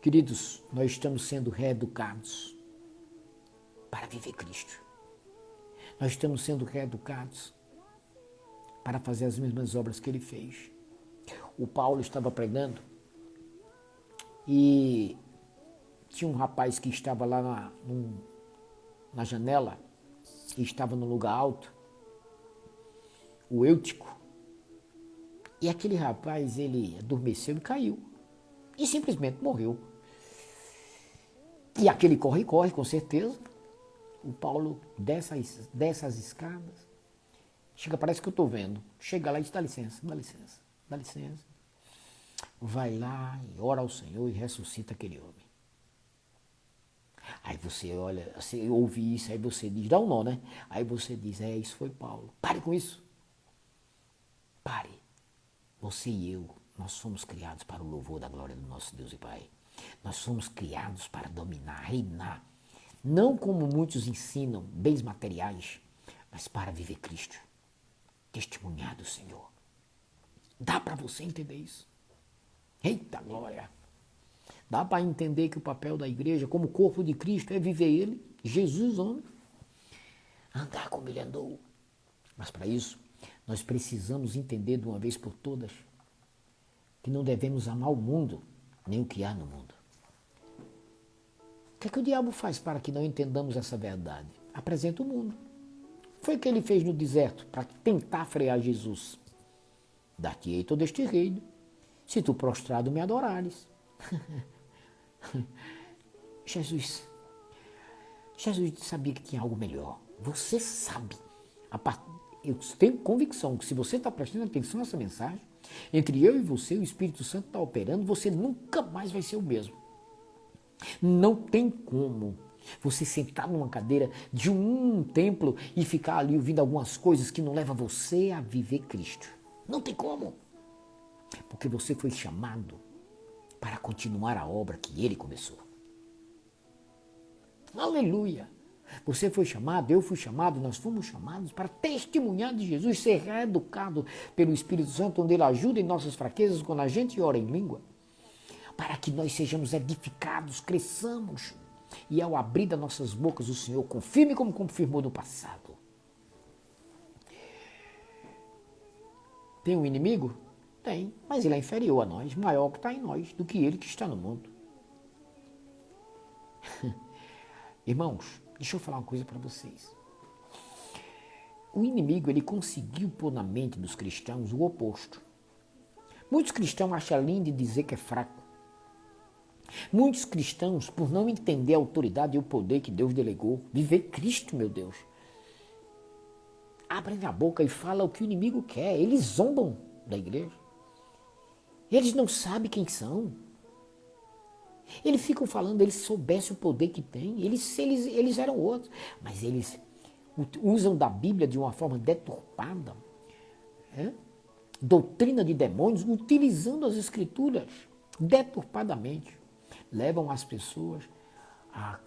Queridos, nós estamos sendo reeducados para viver Cristo. Nós estamos sendo reeducados para fazer as mesmas obras que ele fez. O Paulo estava pregando e tinha um rapaz que estava lá na janela, e estava num lugar alto, o Eutico. E aquele rapaz, ele adormeceu e caiu. E simplesmente morreu. E aquele corre, com certeza. O Paulo desce as escadas. Chega, parece que eu estou vendo. Chega lá e diz, dá licença. Vai lá e ora ao Senhor e ressuscita aquele homem. Aí você olha, você ouve isso, aí você diz, dá um nó, né? Aí você diz, isso foi Paulo. Pare com isso. Pare. Você e eu, nós somos criados para o louvor da glória do nosso Deus e Pai. Nós somos criados para dominar, reinar. Não como muitos ensinam, bens materiais, mas para viver Cristo. Testemunhar do Senhor. Dá para você entender isso? Eita glória! Dá para entender que o papel da igreja, como corpo de Cristo, é viver Ele, Jesus, homem, andar como Ele andou. Mas para isso, nós precisamos entender de uma vez por todas que não devemos amar o mundo, nem o que há no mundo. O que é que o diabo faz para que não entendamos essa verdade? Apresenta o mundo. foi que ele fez no deserto para tentar frear Jesus? Dar-te-ei todo este reino, se tu prostrado me adorares. Jesus sabia que tinha algo melhor. Você sabe. Eu tenho convicção que se você está prestando atenção nessa mensagem, entre eu e você, o Espírito Santo está operando, você nunca mais vai ser o mesmo. Não tem como você sentar numa cadeira de um templo e ficar ali ouvindo algumas coisas que não levam você a viver Cristo. Não tem como. Porque você foi chamado para continuar a obra que Ele começou. Aleluia! Você foi chamado, eu fui chamado, nós fomos chamados para testemunhar de Jesus, ser reeducado pelo Espírito Santo, onde Ele ajuda em nossas fraquezas, quando a gente ora em língua, para que nós sejamos edificados, cresçamos, e ao abrir das nossas bocas o Senhor confirme como confirmou no passado. Tem um inimigo? Tem, mas ele é inferior a nós, maior que está em nós, do que ele que está no mundo. Irmãos, deixa eu falar uma coisa para vocês. O inimigo, ele conseguiu pôr na mente dos cristãos o oposto. Muitos cristãos acham lindo dizer que é fraco. Muitos cristãos, por não entender a autoridade e o poder que Deus delegou, viver Cristo, meu Deus, abrem a boca e falam o que o inimigo quer. Eles zombam da igreja. Eles não sabem quem são. Eles ficam falando, eles soubessem o poder que tem, eles eram outros. Mas eles usam da Bíblia de uma forma deturpada, doutrina de demônios, utilizando as Escrituras deturpadamente. Levam as pessoas a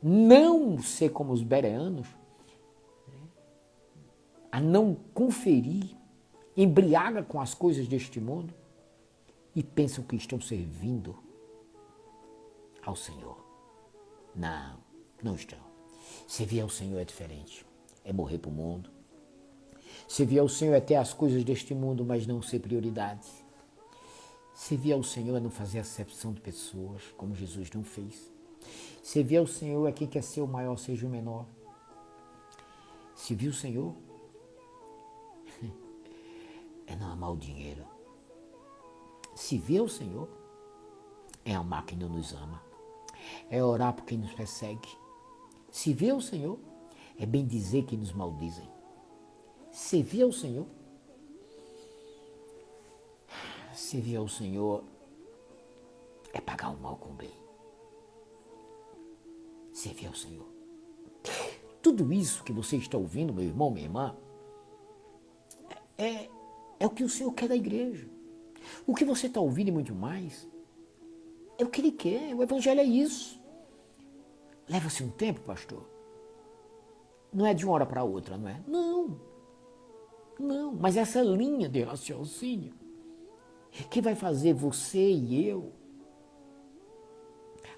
não ser como os bereanos, a não conferir, embriaga com as coisas deste mundo e pensam que estão servindo ao Senhor. Não, não estão. Servir ao Senhor é diferente. É morrer para o mundo. Servir ao Senhor é ter as coisas deste mundo, mas não ser prioridade. Servir ao Senhor é não fazer acepção de pessoas, como Jesus não fez. Servir ao Senhor é quem quer ser o maior, seja o menor. Servir o Senhor é não amar o dinheiro. Servir ao Senhor é amar quem não nos ama. É orar por quem nos persegue. Servir ao Senhor é bem dizer quem nos maldizem. Servir ao Senhor é pagar o mal com o bem. Servir ao Senhor. Tudo isso que você está ouvindo, meu irmão, minha irmã, é o que o Senhor quer da igreja. O que você está ouvindo e muito mais é o que Ele quer. O Evangelho é isso. Leva-se um tempo, pastor. Não é de uma hora para outra, não é? Não. Mas essa linha de raciocínio que vai fazer você e eu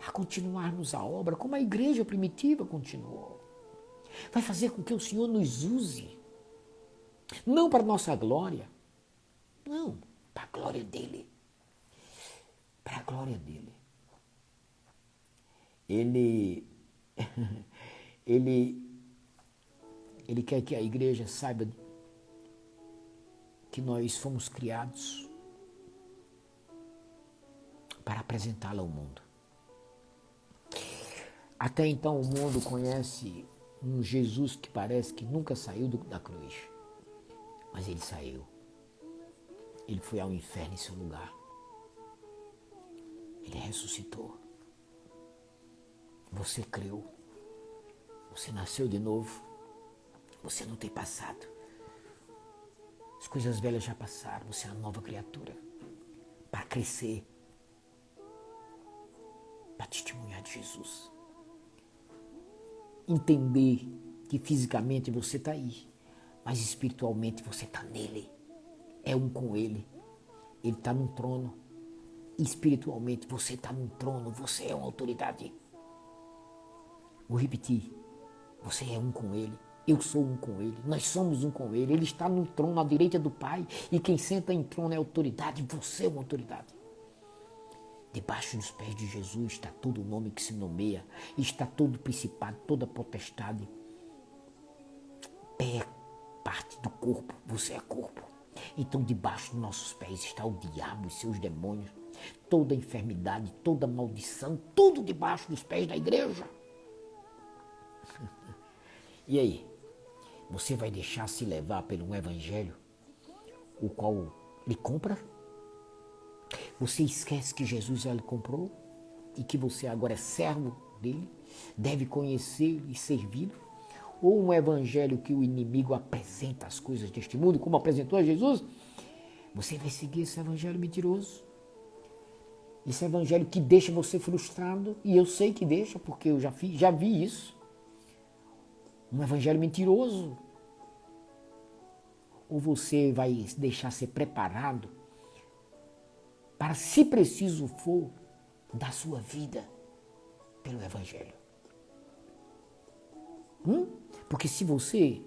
a continuarmos a obra como a igreja primitiva continuou. Vai fazer com que o Senhor nos use. Não para nossa glória. Não, para a glória dEle. Para a glória dEle. Ele quer que a igreja saiba que nós fomos criados para apresentá-la ao mundo. Até então o mundo conhece um Jesus que parece que nunca saiu da cruz. Mas ele saiu. Ele foi ao inferno em seu lugar. Ele ressuscitou. Você creu. Você nasceu de novo. Você não tem passado. As coisas velhas já passaram. Você é uma nova criatura. Para crescer. Para testemunhar de Jesus. Entender que fisicamente você está aí. Mas espiritualmente você está nele. É um com ele. Ele está num trono. Espiritualmente você está num trono. Você é uma autoridade. Vou repetir. Você é um com ele. Eu sou um com ele. Nós somos um com ele. Ele está no trono à direita do Pai. E quem senta em trono é autoridade. Você é uma autoridade. Debaixo dos pés de Jesus está todo o nome que se nomeia. Está todo principado, toda potestade. pé é parte do corpo, você é corpo. Então debaixo dos nossos pés está o diabo e seus demônios, toda enfermidade, toda maldição, tudo debaixo dos pés da igreja. E aí, você vai deixar se levar pelo um evangelho, o qual lhe compra? Você esquece que Jesus já lhe comprou e que você agora é servo dele, deve conhecê-lo e servi-lo? Ou um evangelho que o inimigo apresenta as coisas deste mundo, como apresentou a Jesus? Você vai seguir esse evangelho mentiroso? Esse evangelho que deixa você frustrado, e eu sei que deixa, porque eu já vi isso. Um evangelho mentiroso. Ou você vai deixar ser preparado para, se preciso for, dar sua vida pelo evangelho? Porque se você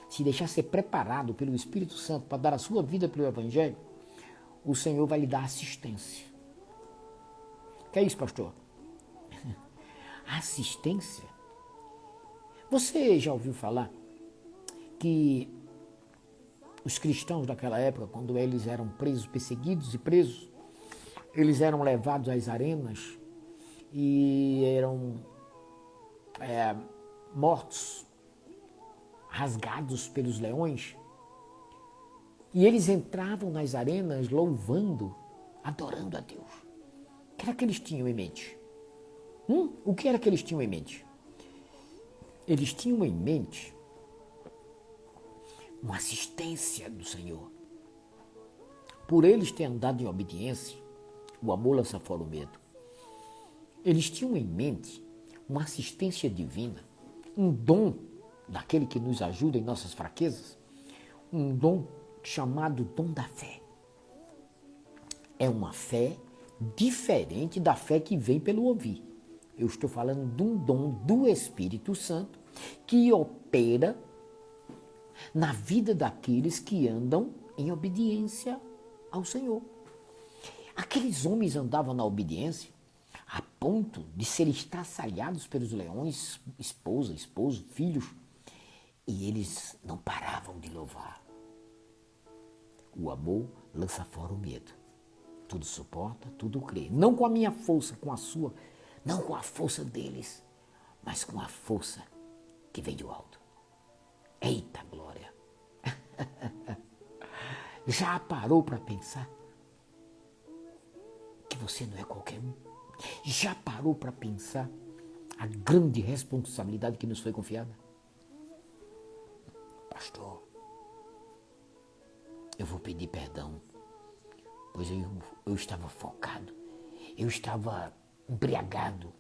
se deixar ser preparado pelo Espírito Santo para dar a sua vida pelo evangelho, o Senhor vai lhe dar assistência. O que é isso, pastor? Assistência? Você já ouviu falar que os cristãos daquela época, quando eles eram presos, perseguidos e presos, eles eram levados às arenas e eram mortos, rasgados pelos leões, e eles entravam nas arenas louvando, adorando a Deus. O que era que eles tinham em mente? O que era que eles tinham em mente? Eles tinham em mente uma assistência do Senhor. Por eles terem andado em obediência, o amor lança fora o medo. Eles tinham em mente uma assistência divina, um dom daquele que nos ajuda em nossas fraquezas, um dom chamado dom da fé. É uma fé diferente da fé que vem pelo ouvir. Eu estou falando de um dom do Espírito Santo que opera na vida daqueles que andam em obediência ao Senhor. Aqueles homens andavam na obediência a ponto de serem estraçalhados pelos leões, esposa, esposo, filhos, e eles não paravam de louvar. O amor lança fora o medo. Tudo suporta, tudo crê. Não com a minha força, com a sua, não com a força deles, mas com a força que vem do alto. Eita glória! Já parou para pensar que você não é qualquer um? Já parou para pensar a grande responsabilidade que nos foi confiada? Pastor, eu vou pedir perdão, pois eu estava focado, eu estava embriagado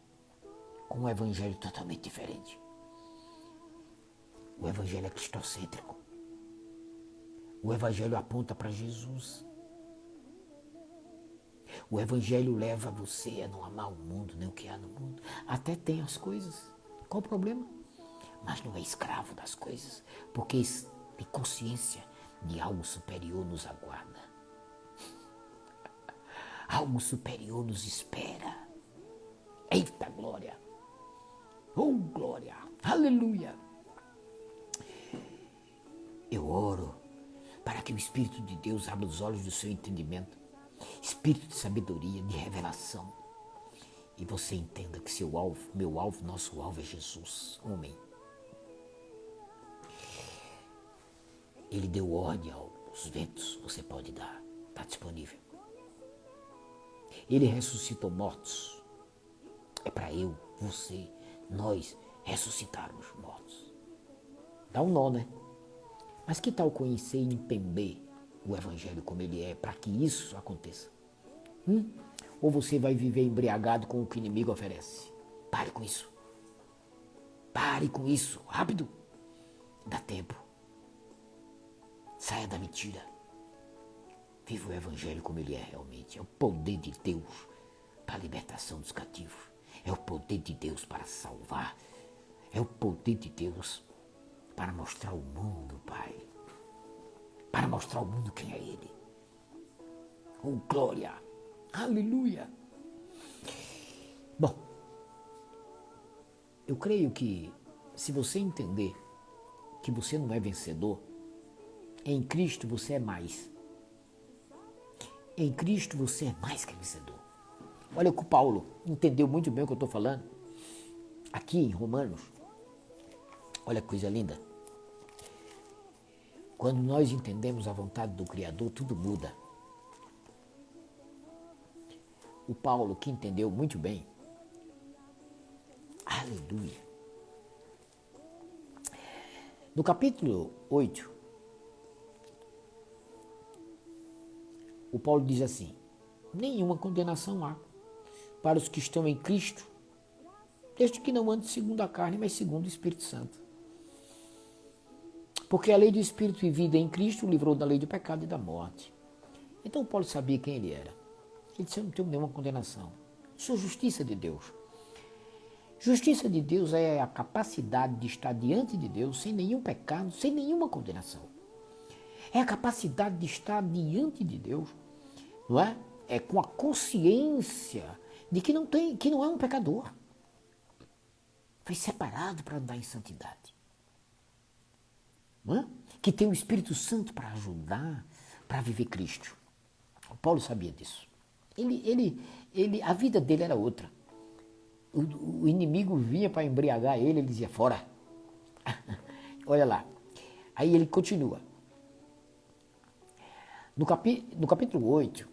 com um evangelho totalmente diferente. O evangelho é cristocêntrico. O evangelho aponta para Jesus. O evangelho leva você a não amar o mundo, nem o que há no mundo. Até tem as coisas. Qual o problema? Mas não é escravo das coisas, porque tem consciência de algo superior nos aguarda. Algo superior nos espera. Eita glória! Oh glória! Aleluia! Eu oro para que o Espírito de Deus abra os olhos do seu entendimento, espírito de sabedoria, de revelação, e você entenda que seu alvo, meu alvo, nosso alvo é Jesus, homem. Ele deu ordem aos ventos, você pode dar, está disponível. Ele ressuscitou mortos. É para eu, você, nós ressuscitarmos mortos. Dá um nó, né? Mas que tal conhecer e entender o evangelho como ele é, para que isso aconteça? Ou você vai viver embriagado com o que o inimigo oferece? Pare com isso. Pare com isso, rápido. Dá tempo. Saia da mentira. Viva o evangelho como ele é realmente. É o poder de Deus para a libertação dos cativos. É o poder de Deus para salvar. É o poder de Deus para mostrar ao mundo, Pai. Para mostrar ao mundo quem é Ele. Oh, glória! Aleluia! Bom, eu creio que se você entender que você não é vencedor? Em Cristo você é mais. Em Cristo você é mais que vencedor. Olha que o Paulo entendeu muito bem o que eu estou falando. Aqui em Romanos. Olha que coisa linda. Quando nós entendemos a vontade do Criador, tudo muda. O Paulo, que entendeu muito bem. Aleluia. No capítulo 8, o Paulo diz assim: nenhuma condenação há para os que estão em Cristo, desde que não andem segundo a carne, mas segundo o Espírito Santo. Porque a lei do Espírito e vida em Cristo o livrou da lei do pecado e da morte. Então Paulo sabia quem ele era. Ele disse: eu não tenho nenhuma condenação. Sou justiça de Deus. Justiça de Deus é a capacidade de estar diante de Deus sem nenhum pecado, sem nenhuma condenação. É a capacidade de estar diante de Deus, não é? É com a consciência de que não é um pecador. Foi separado para andar em santidade. Não é? Que tem o Espírito Santo para ajudar, para viver Cristo. O Paulo sabia disso. A vida dele era outra. O inimigo vinha para embriagar ele dizia: fora. Olha lá. Aí ele continua. No capítulo 8,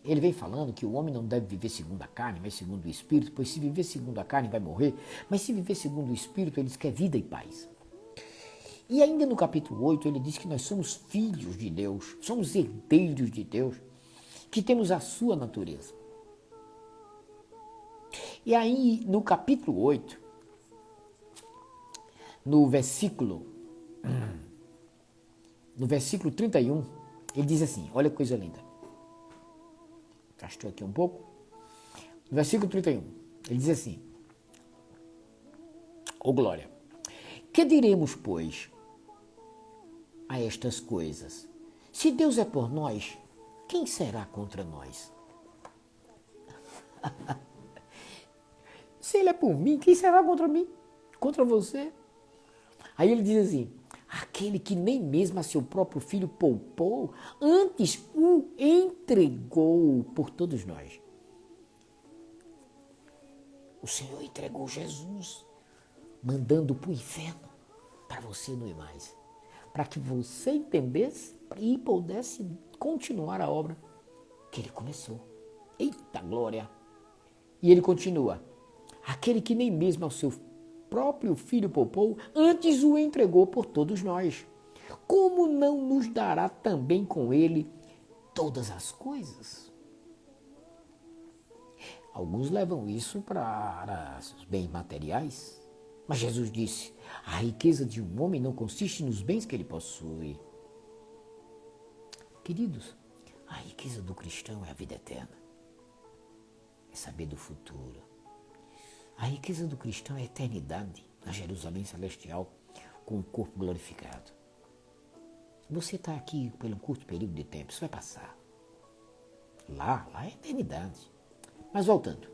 ele vem falando que o homem não deve viver segundo a carne, mas segundo o Espírito, pois se viver segundo a carne vai morrer, mas se viver segundo o Espírito, ele diz que é vida e paz. E ainda no capítulo 8, ele diz que nós somos filhos de Deus, somos herdeiros de Deus, que temos a sua natureza. E aí, no capítulo 8, no versículo 31, ele diz assim, olha que coisa linda. Afastou aqui um pouco. No versículo 31, ele diz assim: ô glória, que diremos, pois, a estas coisas? Se Deus é por nós, quem será contra nós? Se ele é por mim, quem será contra mim? Contra você? Aí ele diz assim: aquele que nem mesmo a seu próprio filho poupou, antes o entregou por todos nós. O Senhor entregou Jesus, mandando para o inferno, para você não ir mais. Para que você entendesse e pudesse continuar a obra que ele começou. Eita glória! E ele continua: aquele que nem mesmo ao seu próprio filho poupou, antes o entregou por todos nós. Como não nos dará também com ele todas as coisas? Alguns levam isso para os bens materiais, mas Jesus disse: a riqueza de um homem não consiste nos bens que ele possui. Queridos, a riqueza do cristão é a vida eterna, é saber do futuro. A riqueza do cristão é a eternidade na Jerusalém Celestial com o corpo glorificado. Você está aqui por um curto período de tempo, isso vai passar. Lá é a eternidade. Mas voltando.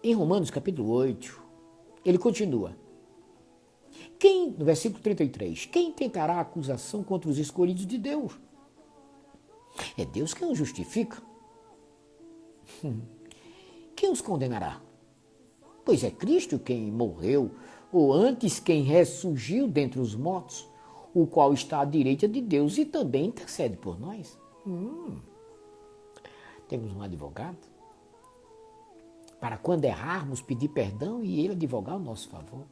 Em Romanos capítulo 8, ele continua. No versículo 33, quem tentará acusação contra os escolhidos de Deus? É Deus quem os justifica. Quem os condenará? Pois é Cristo quem morreu, ou antes quem ressurgiu dentre os mortos, o qual está à direita de Deus e também intercede por nós. Temos um advogado para quando errarmos pedir perdão e ele advogar ao nosso favor.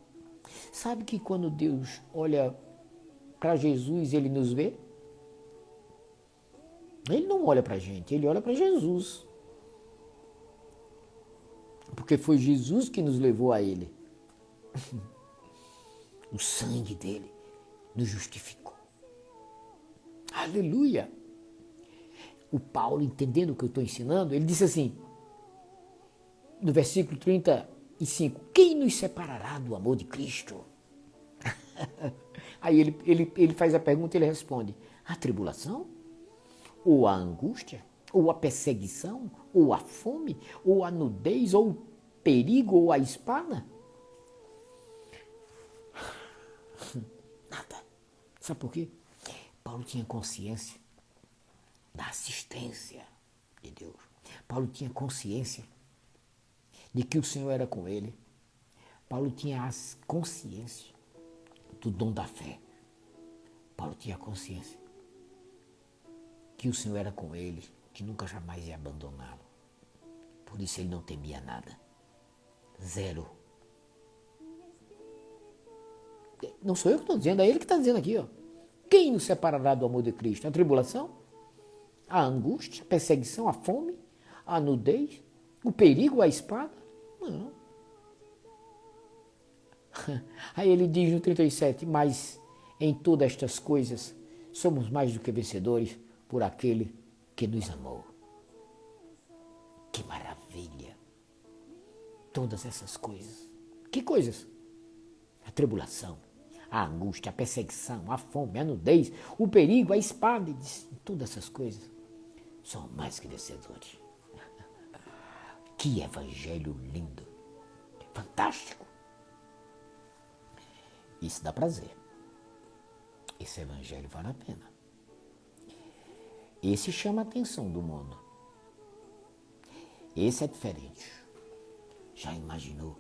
Sabe que quando Deus olha para Jesus, ele nos vê? Ele não olha para a gente, ele olha para Jesus. Porque foi Jesus que nos levou a ele. O sangue dele nos justificou. Aleluia! O Paulo, entendendo o que eu estou ensinando, ele disse assim, no versículo 35, quem nos separará do amor de Cristo? Aí ele faz a pergunta e ele responde, a tribulação? Ou a angústia? Ou a perseguição? Ou a fome? Ou a nudez? Ou o perigo? Ou a espada? Nada. Sabe por quê? Paulo tinha consciência da assistência de Deus. Paulo tinha consciência de que o Senhor era com ele. Paulo tinha consciência do dom da fé. Paulo tinha consciência que o Senhor era com ele, que nunca jamais ia abandoná-lo. Por isso ele não temia nada. Zero. Não sou eu que estou dizendo, é ele que está dizendo aqui, ó. Quem nos separará do amor de Cristo? A tribulação? A angústia? A perseguição? A fome? A nudez? O perigo? A espada? Não. Aí ele diz no 37, mas em todas estas coisas somos mais do que vencedores por aquele que nos amou. Que maravilha! Todas essas coisas. Que coisas? A tribulação, a angústia, a perseguição, a fome, a nudez, o perigo, a espada, todas essas coisas são mais que vencedores. Que evangelho lindo, fantástico. Isso dá prazer. Esse evangelho vale a pena. Esse chama a atenção do mundo. Esse é diferente. Já imaginou?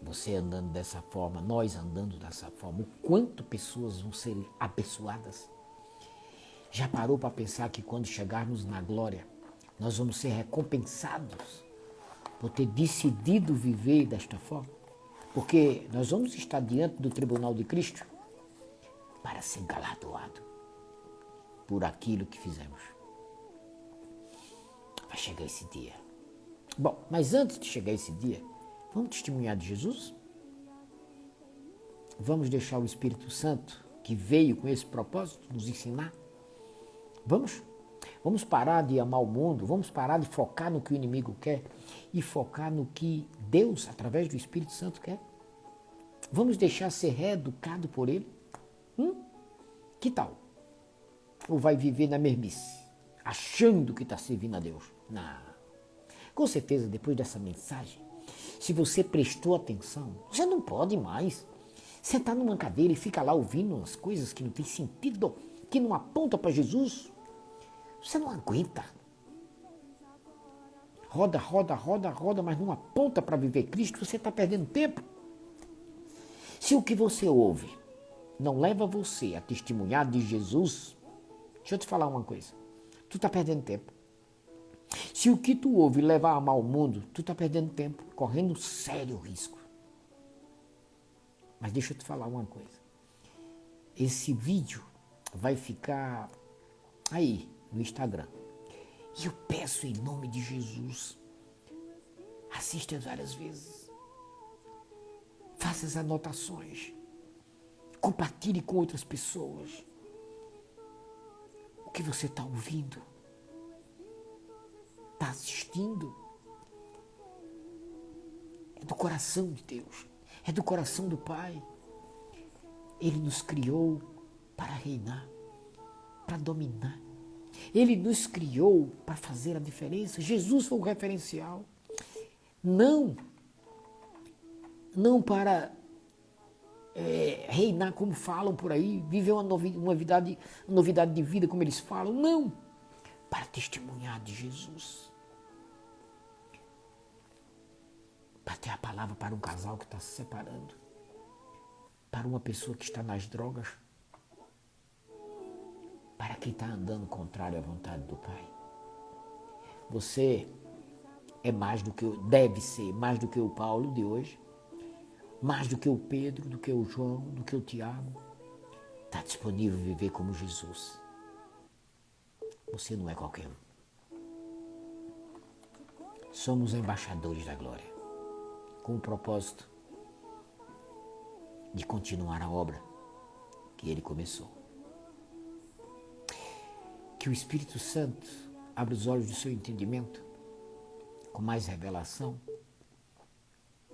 Você andando dessa forma, nós andando dessa forma, o quanto pessoas vão ser abençoadas? Já parou para pensar que quando chegarmos na glória, nós vamos ser recompensados por ter decidido viver desta forma? Porque nós vamos estar diante do tribunal de Cristo para ser galardoado por aquilo que fizemos. Vai chegar esse dia. Bom, mas antes de chegar esse dia, vamos testemunhar de Jesus? Vamos deixar o Espírito Santo, que veio com esse propósito, nos ensinar? Vamos? Vamos parar de amar o mundo, vamos parar de focar no que o inimigo quer e focar no que Deus, através do Espírito Santo, quer? Vamos deixar ser reeducado por Ele? Que tal? Ou vai viver na mermice, achando que está servindo a Deus? Não. Com certeza, depois dessa mensagem, se você prestou atenção, você não pode mais sentar numa cadeira e ficar lá ouvindo umas coisas que não tem sentido, que não apontam para Jesus. Você não aguenta. Roda, roda, roda, roda, mas não aponta para viver Cristo, você está perdendo tempo. Se o que você ouve não leva você a testemunhar de Jesus, deixa eu te falar uma coisa, tu está perdendo tempo. Se o que tu ouve leva a amar o mundo, tu está perdendo tempo, correndo um sério risco. Mas deixa eu te falar uma coisa. Esse vídeo vai ficar aí no Instagram. E eu peço em nome de Jesus, assista várias vezes. Faça as anotações. Compartilhe com outras pessoas o que você está ouvindo. Está assistindo. É do coração de Deus. É do coração do Pai. Ele nos criou para reinar, para dominar. Ele nos criou para fazer a diferença. Jesus foi o referencial. Não para reinar como falam por aí, viver uma novidade de vida como eles falam. Não, para testemunhar de Jesus. Para ter a palavra para um casal que está se separando. Para uma pessoa que está nas drogas. Para quem está andando contrário à vontade do Pai. Você é mais do que, deve ser mais do que o Paulo de hoje. Mais do que o Pedro, do que o João, do que o Tiago. Está disponível viver como Jesus. Você não é qualquer um. Somos embaixadores da glória. Com o propósito de continuar a obra que Ele começou. Que o Espírito Santo abra os olhos do seu entendimento com mais revelação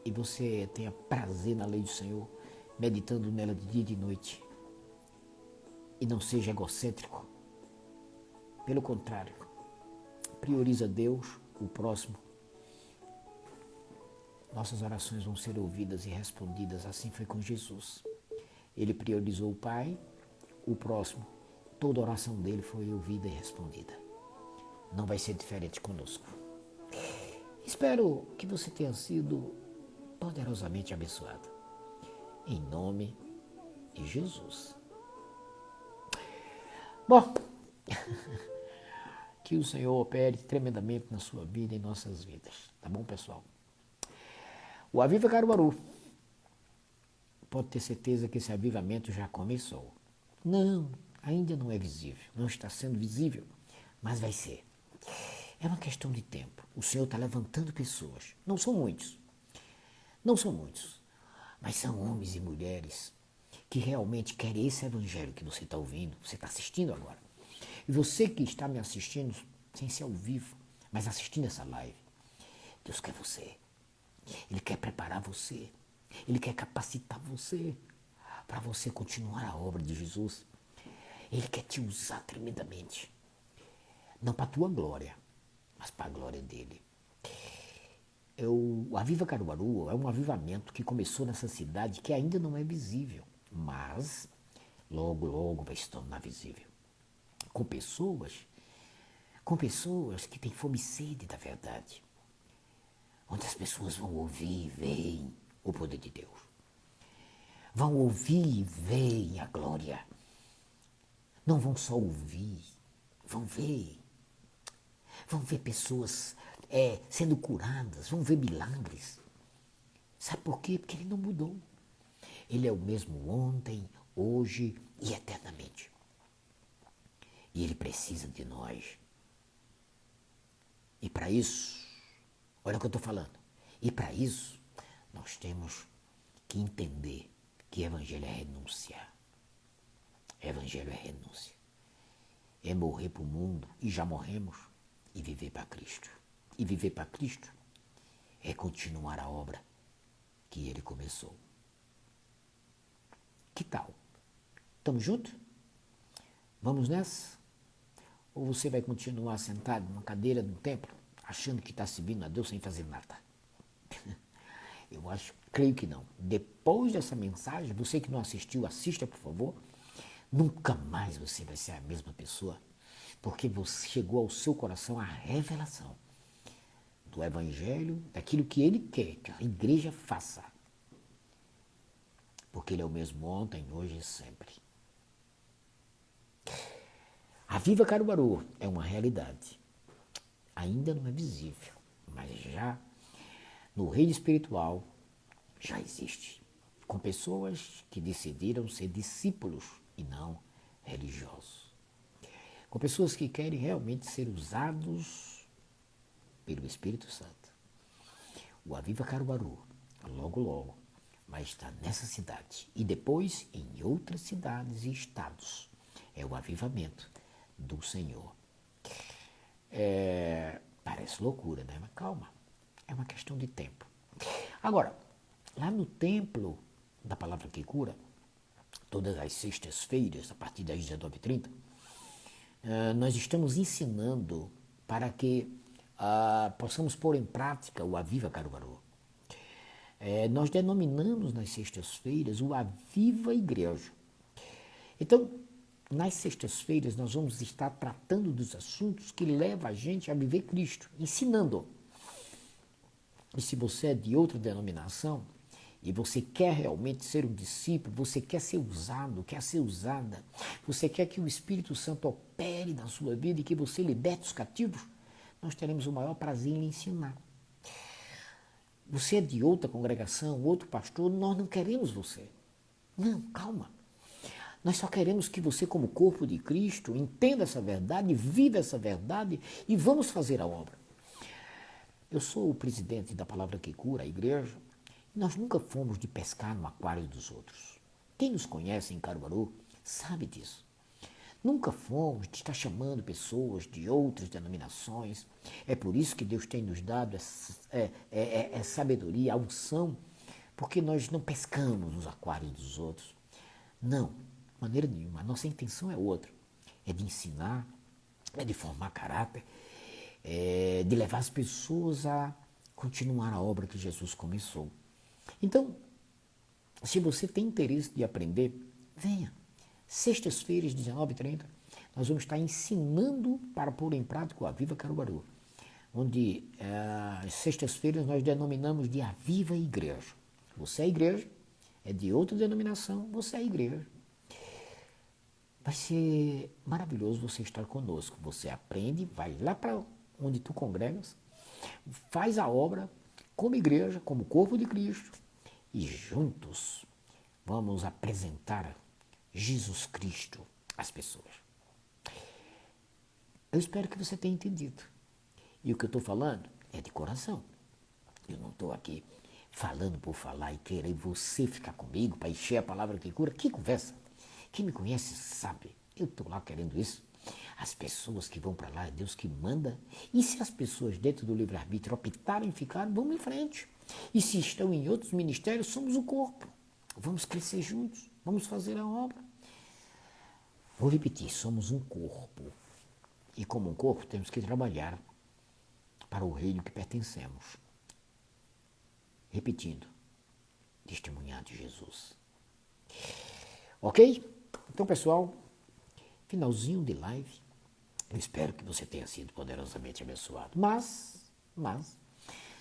e você tenha prazer na lei do Senhor, meditando nela de dia e de noite. E não seja egocêntrico. Pelo contrário, prioriza Deus, o próximo. Nossas orações vão ser ouvidas e respondidas, assim foi com Jesus. Ele priorizou o Pai, o próximo. Toda oração dele foi ouvida e respondida. Não vai ser diferente conosco. Espero que você tenha sido poderosamente abençoado. Em nome de Jesus. Bom, que o Senhor opere tremendamente na sua vida e em nossas vidas. Tá bom, pessoal? O Aviva Caruaru. Pode ter certeza que esse avivamento já começou. Não, ainda não é visível. Não está sendo visível, mas vai ser. É uma questão de tempo. O Senhor está levantando pessoas. Não são muitos. Não são muitos. Mas são homens e mulheres que realmente querem esse evangelho que você está ouvindo, você está assistindo agora. E você que está me assistindo, sem ser ao vivo, mas assistindo essa live, Deus quer você. Ele quer preparar você. Ele quer capacitar você para você continuar a obra de Jesus. Ele quer te usar tremendamente. Não para a tua glória, mas para a glória dele. O Aviva Caruaru é um avivamento que começou nessa cidade que ainda não é visível, mas logo, logo vai se tornar visível. Com pessoas que têm fome e sede da verdade. Onde as pessoas vão ouvir e veem o poder de Deus. Vão ouvir e veem a glória. Não vão só ouvir, vão ver. Vão ver pessoas sendo curadas, vão ver milagres. Sabe por quê? Porque ele não mudou. Ele é o mesmo ontem, hoje e eternamente. E ele precisa de nós. E para isso, olha o que eu estou falando. E para isso, nós temos que entender que evangelho é renúncia. Evangelho é renúncia. É morrer para o mundo, e já morremos, e viver para Cristo. E viver para Cristo é continuar a obra que ele começou. Que tal? Estamos juntos? Vamos nessa? Ou você vai continuar sentado numa cadeira do templo, achando que está servindo a Deus sem fazer nada? Creio que não. Depois dessa mensagem, você que não assistiu, assista, por favor. Nunca mais você vai ser a mesma pessoa, porque você chegou ao seu coração a revelação do Evangelho, daquilo que ele quer que a igreja faça. Porque ele é o mesmo ontem, hoje e sempre. A Viva Caruaru é uma realidade. Ainda não é visível, mas já no reino espiritual já existe. Com pessoas que decidiram ser discípulos e não religiosos. Com pessoas que querem realmente ser usados pelo Espírito Santo. O Aviva Caruaru, logo, logo, vai estar nessa cidade e depois em outras cidades e estados. É o avivamento do Senhor. Parece loucura, né? Mas calma, é uma questão de tempo. Agora, lá no templo da Palavra que Cura, todas as sextas-feiras, a partir das 19h30, nós estamos ensinando para que possamos pôr em prática o Aviva Caruaru. Nós denominamos nas sextas-feiras o Aviva Igreja. Então, nas sextas-feiras nós vamos estar tratando dos assuntos que levam a gente a viver Cristo, ensinando. E se você é de outra denominação e você quer realmente ser um discípulo, você quer ser usado, quer ser usada, você quer que o Espírito Santo opere na sua vida e que você liberte os cativos, nós teremos o maior prazer em lhe ensinar. Você é de outra congregação, outro pastor, nós não queremos você. Não, calma. Nós só queremos que você, como corpo de Cristo, entenda essa verdade, viva essa verdade e vamos fazer a obra. Eu sou o presidente da Palavra que Cura, a igreja. Nós nunca fomos de pescar no aquário dos outros. Quem nos conhece em Caruaru sabe disso. Nunca fomos de estar chamando pessoas de outras denominações. É por isso que Deus tem nos dado essa sabedoria, a unção, porque nós não pescamos nos aquários dos outros. Não, de maneira nenhuma. A nossa intenção é outra. É de ensinar, é de formar caráter, de levar as pessoas a continuar a obra que Jesus começou. Então, se você tem interesse de aprender, Venha. Sextas-feiras, 19h30, nós vamos estar ensinando para pôr em prática o Aviva Caruaru, onde as sextas-feiras nós denominamos de Aviva Igreja. Você é igreja, é de outra denominação, você é igreja. Vai ser maravilhoso você estar conosco. Você aprende, vai lá para onde tu congregas, faz a obra como igreja, como corpo de Cristo, e juntos vamos apresentar Jesus Cristo às pessoas. Eu espero que você tenha entendido. E o que eu estou falando é de coração. Eu não estou aqui falando por falar e querer você ficar comigo para encher a palavra que cura. Que conversa! Quem me conhece sabe, eu estou lá querendo isso. As pessoas que vão para lá é Deus que manda. E se as pessoas dentro do livre-arbítrio optarem em ficar, vamos em frente. E se estão em outros ministérios, somos o corpo. Vamos crescer juntos, vamos fazer a obra. Vou repetir, somos um corpo. E como um corpo temos que trabalhar para o reino que pertencemos. Repetindo, testemunhar de Jesus. Ok? Então, pessoal, finalzinho de live. Eu espero que você tenha sido poderosamente abençoado. Mas,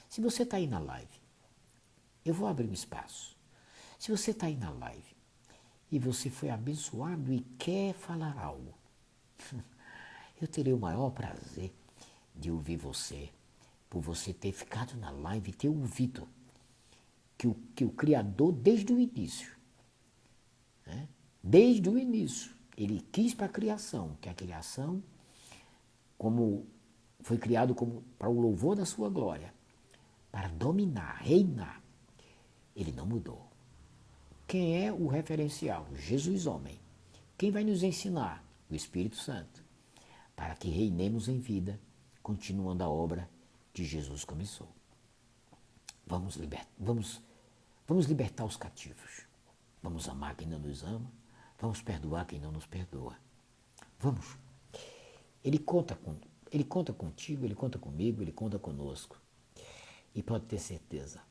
se você está aí na live, eu vou abrir um espaço. Se você está aí na live e você foi abençoado e quer falar algo, eu terei o maior prazer de ouvir você, por você ter ficado na live e ter ouvido que o Criador, desde o início, né? Desde o início, ele quis para a criação, que a criação, como foi criado como para o louvor da sua glória, para dominar, reinar, ele não mudou. Quem é o referencial? Jesus homem. Quem vai nos ensinar? O Espírito Santo. Para que reinemos em vida, continuando a obra que Jesus começou. Vamos libertar os cativos. Vamos amar quem não nos ama. Vamos perdoar quem não nos perdoa. Vamos. Ele conta contigo, ele conta comigo, ele conta conosco. E pode ter certeza,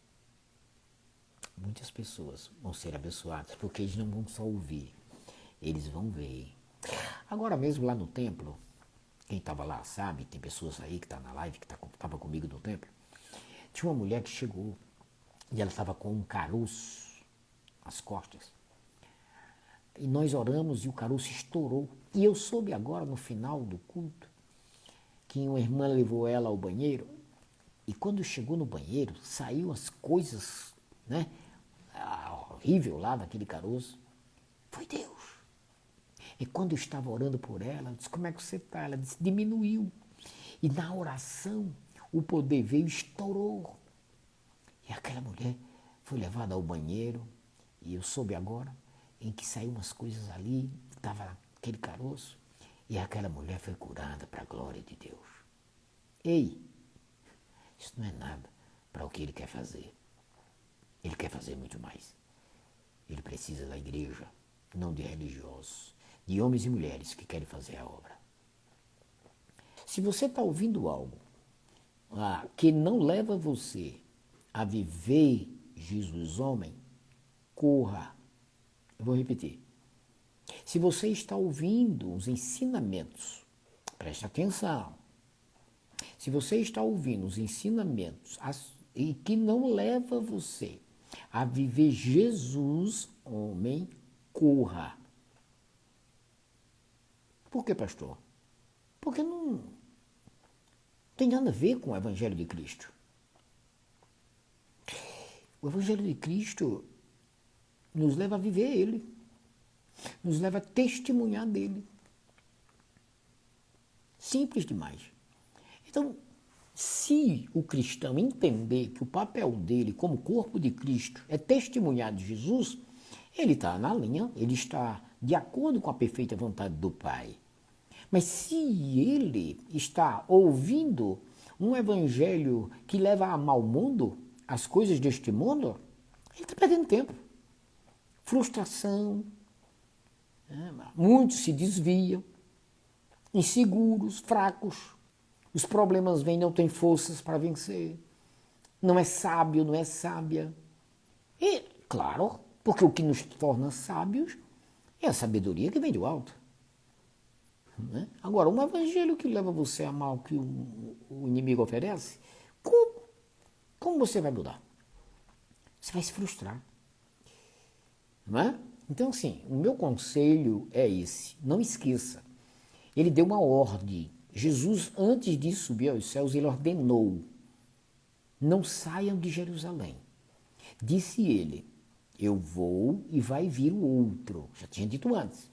muitas pessoas vão ser abençoadas, porque eles não vão só ouvir, eles vão ver. Agora mesmo lá no templo, quem estava lá sabe, tem pessoas aí que estão na live, que estava comigo no templo, tinha uma mulher que chegou e ela estava com um caroço nas costas. E nós oramos e o caroço estourou. E eu soube agora, no final do culto, que uma irmã levou ela ao banheiro. E quando chegou no banheiro, saiu as coisas, né? Horrível lá daquele caroço. Foi Deus. E quando eu estava orando por ela, eu disse, como é que você está? Ela disse, diminuiu. E na oração, o poder veio e estourou. E aquela mulher foi levada ao banheiro. E eu soube agora em que saiu umas coisas ali, estava aquele caroço, e aquela mulher foi curada para a glória de Deus. Ei, isso não é nada para o que ele quer fazer. Ele quer fazer muito mais. Ele precisa da igreja, não de religiosos, de homens e mulheres que querem fazer a obra. Se você está ouvindo algo que não leva você a viver Jesus homem, corra. Eu vou repetir. Se você está ouvindo os ensinamentos, preste atenção. Se você está ouvindo os ensinamentos e que não leva você a viver Jesus, homem, corra. Por que, pastor? Porque não tem nada a ver com o Evangelho de Cristo. O Evangelho de Cristo nos leva a viver ele, nos leva a testemunhar dele. Simples demais. Então, se o cristão entender que o papel dele como corpo de Cristo é testemunhar de Jesus, ele está na linha, ele está de acordo com a perfeita vontade do Pai. Mas se ele está ouvindo um evangelho que leva a amar o mundo, as coisas deste mundo, ele está perdendo tempo. Frustração, muitos se desviam, inseguros, fracos, os problemas vêm, não tem forças para vencer, não é sábio, não é sábia. E, claro, porque o que nos torna sábios É a sabedoria que vem do alto. Né? Agora, um evangelho que leva você a amar o que o inimigo oferece, como você vai mudar? Você vai se frustrar. Não é? Então, assim, o meu conselho é esse. Não esqueça. Ele deu uma ordem. Jesus, antes de subir aos céus, ele ordenou: não saiam de Jerusalém. Disse ele: eu vou e vai vir o outro. Já tinha dito antes.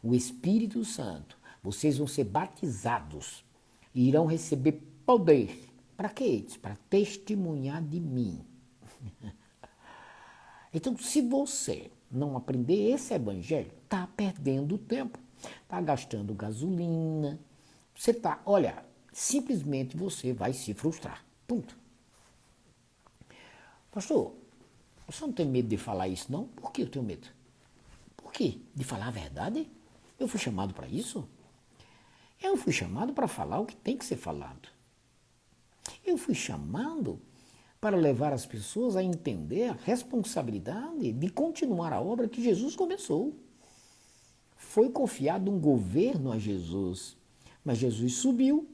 O Espírito Santo. Vocês vão ser batizados e irão receber poder. Para quê? Para testemunhar de mim. Então, se você não aprender esse evangelho, está perdendo tempo. Está gastando gasolina. Você está, olha, simplesmente você vai se frustrar. Ponto. Pastor, você não tem medo de falar isso, não? Por que eu tenho medo? Por quê? De falar a verdade? Eu fui chamado para isso? Eu fui chamado para falar o que tem que ser falado. Eu fui chamado para levar as pessoas a entender a responsabilidade de continuar a obra que Jesus começou. Foi confiado um governo a Jesus, mas Jesus subiu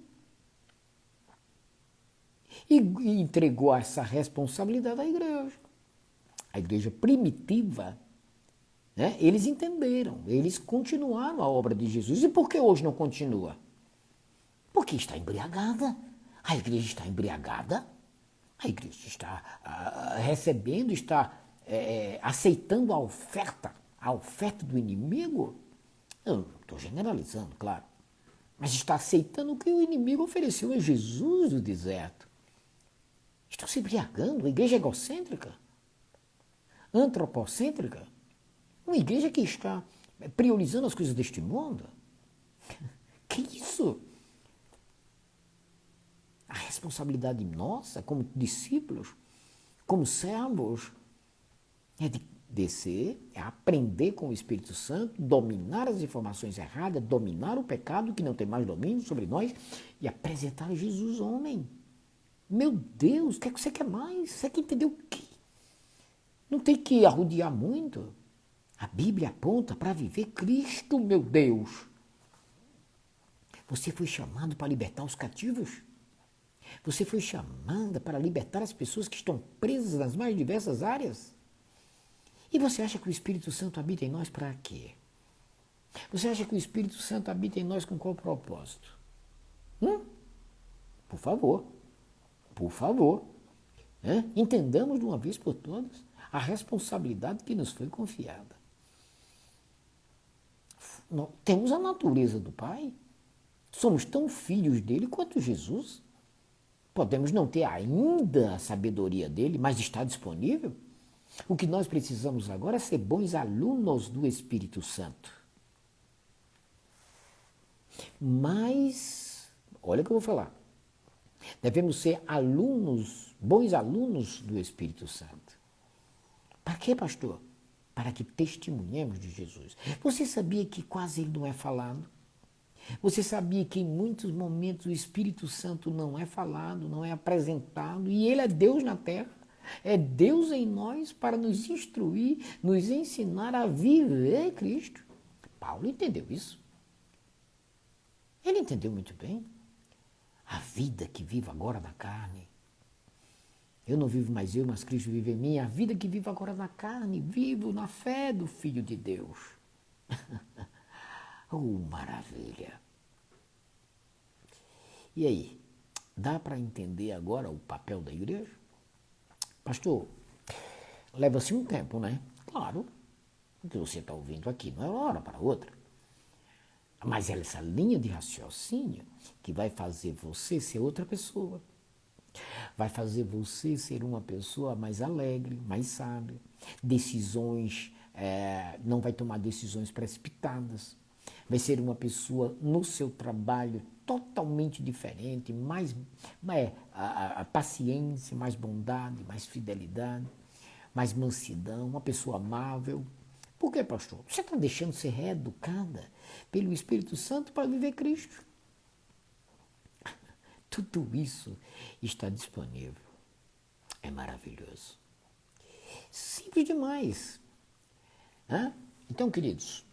e entregou essa responsabilidade à igreja. A igreja primitiva, né? Eles entenderam, eles continuaram a obra de Jesus. E por que hoje não continua? Porque está embriagada. A igreja está embriagada. A igreja está recebendo, está aceitando a oferta do inimigo. Eu não estou generalizando, claro. Mas está aceitando o que o inimigo ofereceu a Jesus do deserto. Estão se embriagando. A igreja é egocêntrica, antropocêntrica. Uma igreja que está priorizando as coisas deste mundo. Que isso? A responsabilidade nossa, como discípulos, como servos, é de descer, é aprender com o Espírito Santo, dominar as informações erradas, dominar o pecado que não tem mais domínio sobre nós e apresentar Jesus homem. Meu Deus, o que é que você quer mais? Você quer entender o quê? Não tem que arrodear muito. A Bíblia aponta para viver Cristo, meu Deus. Você foi chamado para libertar os cativos? Você foi chamada para libertar as pessoas que estão presas nas mais diversas áreas? E você acha que o Espírito Santo habita em nós para quê? Você acha que o Espírito Santo habita em nós com qual propósito? Por favor, por favor. Entendamos de uma vez por todas a responsabilidade que nos foi confiada. Nós temos a natureza do Pai. Somos tão filhos dele quanto Jesus. Podemos não ter ainda a sabedoria dele, mas está disponível. O que nós precisamos agora é ser bons alunos do Espírito Santo. Mas, olha o que eu vou falar. Devemos ser alunos, bons alunos do Espírito Santo. Para quê, pastor? Para que testemunhemos de Jesus. Você sabia que quase ele não é falado? Você sabia que em muitos momentos o Espírito Santo não é falado, não é apresentado, e ele é Deus na terra? É Deus em nós para nos instruir, nos ensinar a viver Cristo. Paulo entendeu isso. Ele entendeu muito bem. A vida que vivo agora na carne. Eu não vivo mais eu, mas Cristo vive em mim. A vida que vivo agora na carne, vivo na fé do Filho de Deus. Oh, maravilha! E aí, dá para entender agora o papel da igreja? Pastor, leva-se um tempo, né? Claro, o que você está ouvindo aqui não é uma hora para outra. Mas é essa linha de raciocínio que vai fazer você ser outra pessoa. Vai fazer você ser uma pessoa mais alegre, mais sábia. Decisões, não vai tomar decisões precipitadas. Vai ser uma pessoa no seu trabalho totalmente diferente, mais a paciência, mais bondade, mais fidelidade, mais mansidão, uma pessoa amável. Por quê, pastor? Você está deixando ser reeducada pelo Espírito Santo para viver Cristo. Tudo isso está disponível. É maravilhoso. Simples demais. Então, queridos,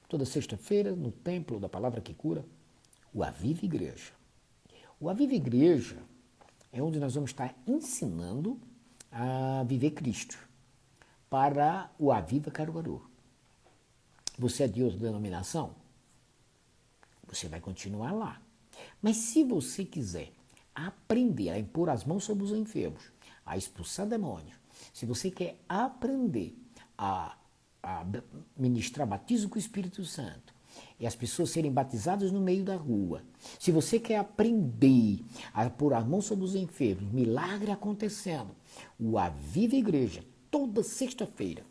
toda sexta-feira, no Templo da Palavra que Cura, o Aviva Igreja. O Aviva Igreja é onde nós vamos estar ensinando a viver Cristo para o Aviva Caruaru. Você é de outra denominação? Você vai continuar lá. Mas se você quiser aprender a impor as mãos sobre os enfermos, a expulsar demônios, se você quer aprender a ministrar batismo com o Espírito Santo e as pessoas serem batizadas no meio da rua, se você quer aprender a pôr as mãos sobre os enfermos, milagre acontecendo, o Aviva Igreja, toda sexta-feira,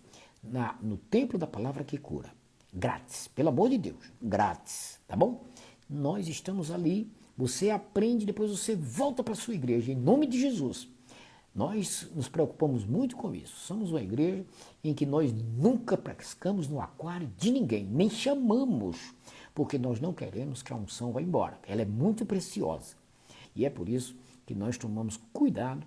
no Templo da Palavra que Cura, grátis, pelo amor de Deus, grátis, tá bom? Nós estamos ali, você aprende, depois você volta para a sua igreja, em nome de Jesus. Nós nos preocupamos muito com isso. Somos uma igreja em que nós nunca pescamos no aquário de ninguém, nem chamamos, porque nós não queremos que a unção vá embora. Ela é muito preciosa. E é por isso que nós tomamos cuidado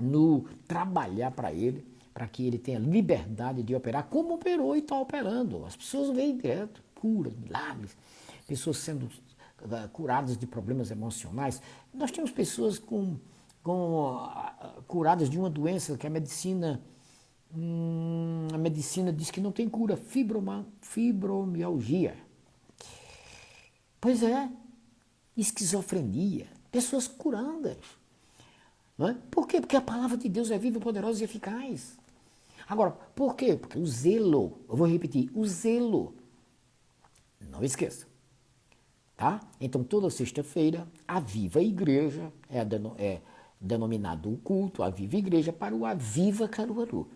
no trabalhar para ele, para que ele tenha liberdade de operar como operou e está operando. As pessoas veem direto, curas, milagres, pessoas sendo curadas de problemas emocionais. Nós temos pessoas curadas de uma doença que a medicina diz que não tem cura, fibromialgia. Pois é, esquizofrenia, pessoas curandas. Não é? Por quê? Porque a palavra de Deus é viva, poderosa e eficaz. Agora, por quê? Porque o zelo, eu vou repetir, o zelo, não esqueça. Tá? Então, toda sexta-feira, a Viva Igreja é denominado o culto, a Viva Igreja, para o Aviva Caruaru.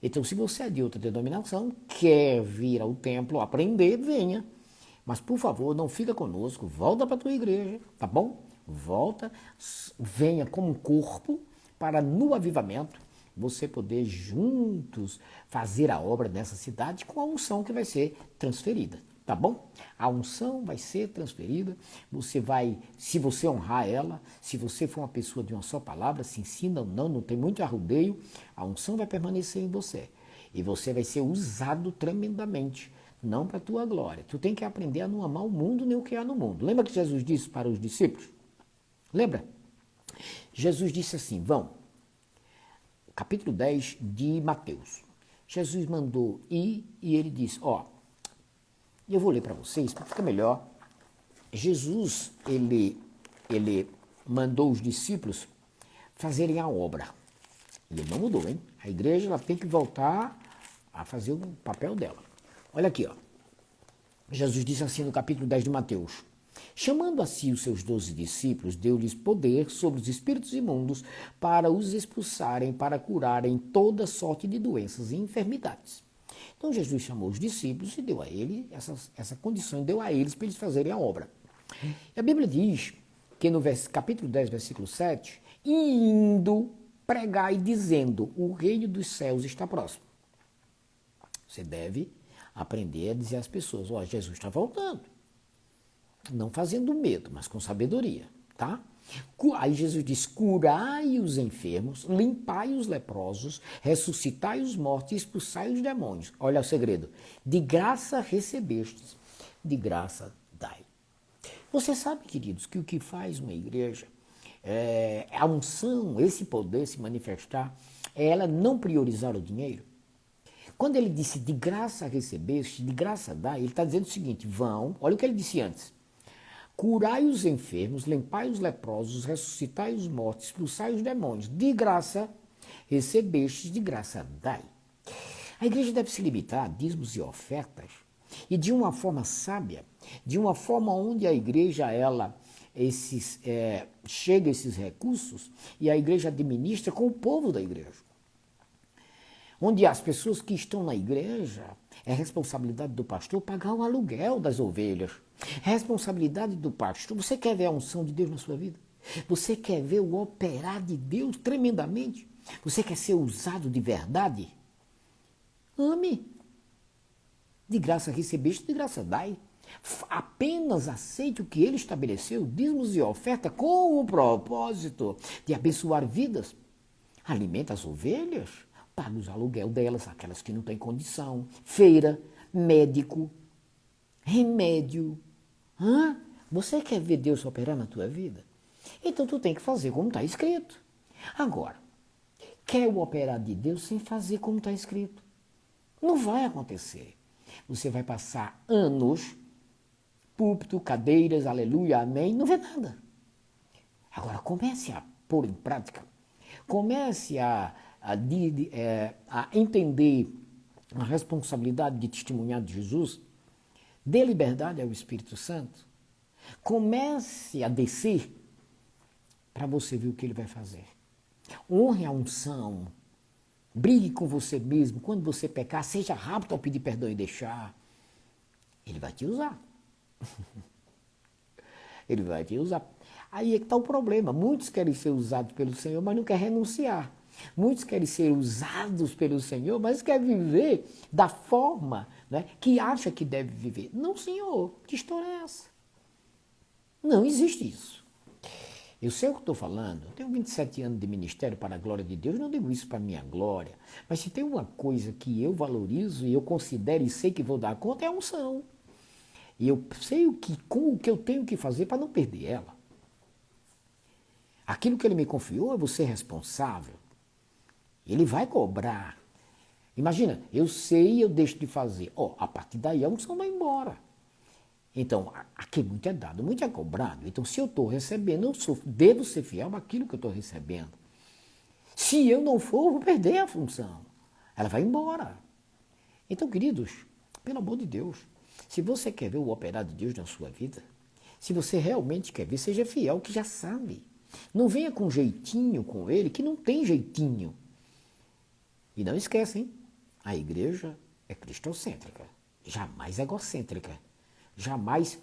Então, se você é de outra denominação, quer vir ao templo aprender, venha. Mas, por favor, não fica conosco, volta para a tua igreja, tá bom? Volta, venha como um corpo para, no avivamento, você poder juntos fazer a obra nessa cidade com a unção que vai ser transferida. Tá bom? A unção vai ser transferida, você vai, se você honrar ela, se você for uma pessoa de uma só palavra, se ensina ou não tem muito arrudeio, a unção vai permanecer em você. E você vai ser usado tremendamente, não para a tua glória. Tu tem que aprender a não amar o mundo nem o que há no mundo. Lembra que Jesus disse para os discípulos? Lembra? Jesus disse assim, vão, capítulo 10 de Mateus. Jesus mandou ir e ele disse, e eu vou ler para vocês, para ficar melhor. Jesus, ele mandou os discípulos fazerem a obra. Ele não mudou, hein? A igreja ela tem que voltar a fazer o papel dela. Olha aqui, Jesus disse assim no capítulo 10 de Mateus. Chamando a si os seus 12 discípulos, deu-lhes poder sobre os espíritos imundos para os expulsarem, para curarem toda sorte de doenças e enfermidades. Então Jesus chamou os discípulos e deu a eles essa condição, deu a eles para eles fazerem a obra. E a Bíblia diz que no capítulo 10, versículo 7, indo pregar e dizendo, o reino dos céus está próximo. Você deve aprender a dizer às pessoas, Jesus está voltando. Não fazendo medo, mas com sabedoria, tá? Aí Jesus diz, curai os enfermos, limpai os leprosos, ressuscitai os mortos e expulsai os demônios. Olha o segredo. De graça recebestes, de graça dai. Você sabe, queridos, que o que faz uma igreja, a unção, esse poder se manifestar, é ela não priorizar o dinheiro. Quando ele disse de graça recebeste, de graça dai, ele está dizendo o seguinte, vão, olha o que ele disse antes. Curai os enfermos, limpai os leprosos, ressuscitai os mortos, expulsai os demônios. De graça recebestes, de graça dai. A igreja deve se limitar a dízimos e ofertas e de uma forma sábia, de uma forma onde a igreja chega a esses recursos e a igreja administra com o povo da igreja. Onde as pessoas que estão na igreja, é responsabilidade do pastor pagar o aluguel das ovelhas. É responsabilidade do pastor. Você quer ver a unção de Deus na sua vida? Você quer ver o operar de Deus tremendamente? Você quer ser usado de verdade? Ame. De graça recebeste, de graça dai. Apenas aceite o que ele estabeleceu, dízimos e oferta, com o propósito de abençoar vidas. Alimenta as ovelhas, paga os aluguel delas, aquelas que não têm condição, feira, médico, remédio. Hã? Você quer ver Deus operar na tua vida? Então tu tem que fazer como está escrito. Agora, quer o operar de Deus sem fazer como está escrito? Não vai acontecer. Você vai passar anos, púlpito, cadeiras, aleluia, amém, não vê nada. Agora comece a pôr em prática. Comece a entender a responsabilidade de testemunhar de Jesus. Dê liberdade ao Espírito Santo. Comece a descer para você ver o que ele vai fazer. Honre a unção. Brigue com você mesmo. Quando você pecar, seja rápido ao pedir perdão e deixar. Ele vai te usar. Ele vai te usar. Aí é que está o problema. Muitos querem ser usados pelo Senhor, mas não querem renunciar. Muitos querem ser usados pelo Senhor, mas querem viver da forma, né, que acha que deve viver. Não, Senhor, que história é essa? Não existe isso. Eu sei o que estou falando. Eu tenho 27 anos de ministério para a glória de Deus. Não digo isso para a minha glória. Mas se tem uma coisa que eu valorizo e eu considero e sei que vou dar conta, é a unção. E eu sei com o que eu tenho que fazer para não perder ela. Aquilo que ele me confiou, eu vou ser responsável. Ele vai cobrar. Imagina, eu sei e eu deixo de fazer. A partir daí a unção vai embora. Então, aqui muito é dado, muito é cobrado. Então, se eu estou recebendo, devo ser fiel àquilo que eu estou recebendo. Se eu não for, eu vou perder a função. Ela vai embora. Então, queridos, pelo amor de Deus, se você quer ver o operar de Deus na sua vida, se você realmente quer ver, seja fiel, que já sabe. Não venha com jeitinho com ele, que não tem jeitinho. E não esquece, hein? A igreja é cristocêntrica, jamais egocêntrica, jamais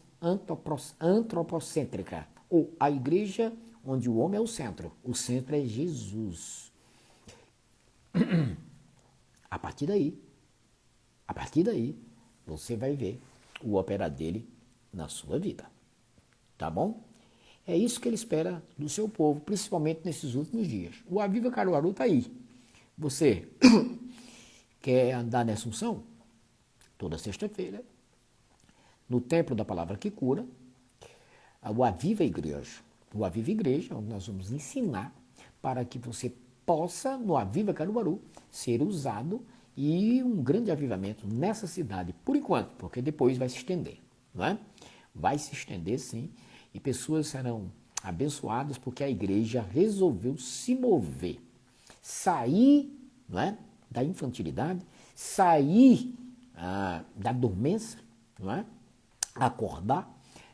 antropocêntrica. Ou a igreja onde o homem é o centro é Jesus. A partir daí, você vai ver o operar dele na sua vida. Tá bom? É isso que ele espera do seu povo, principalmente nesses últimos dias. O Aviva Caruaru está aí. Você quer andar nessa unção? Toda sexta-feira, no Templo da Palavra que Cura, o Aviva Igreja. O Aviva Igreja, onde nós vamos ensinar para que você possa, no Aviva Caruaru, ser usado e um grande avivamento nessa cidade, por enquanto, porque depois vai se estender, não é? Vai se estender, sim, e pessoas serão abençoadas porque a igreja resolveu se mover, sair, não é, da infantilidade, sair da dormência, não é, acordar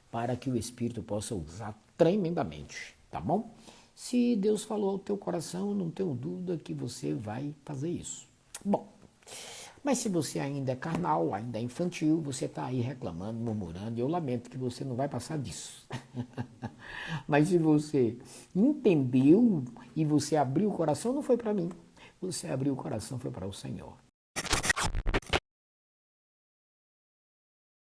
para que o Espírito possa usar tremendamente, tá bom? Se Deus falou ao teu coração, não tenho dúvida que você vai fazer isso. Bom, mas se você ainda é carnal, ainda é infantil, você está aí reclamando, murmurando, e eu lamento que você não vai passar disso. Mas se você entendeu e você abriu o coração, não foi para mim. Você abriu o coração, foi para o Senhor.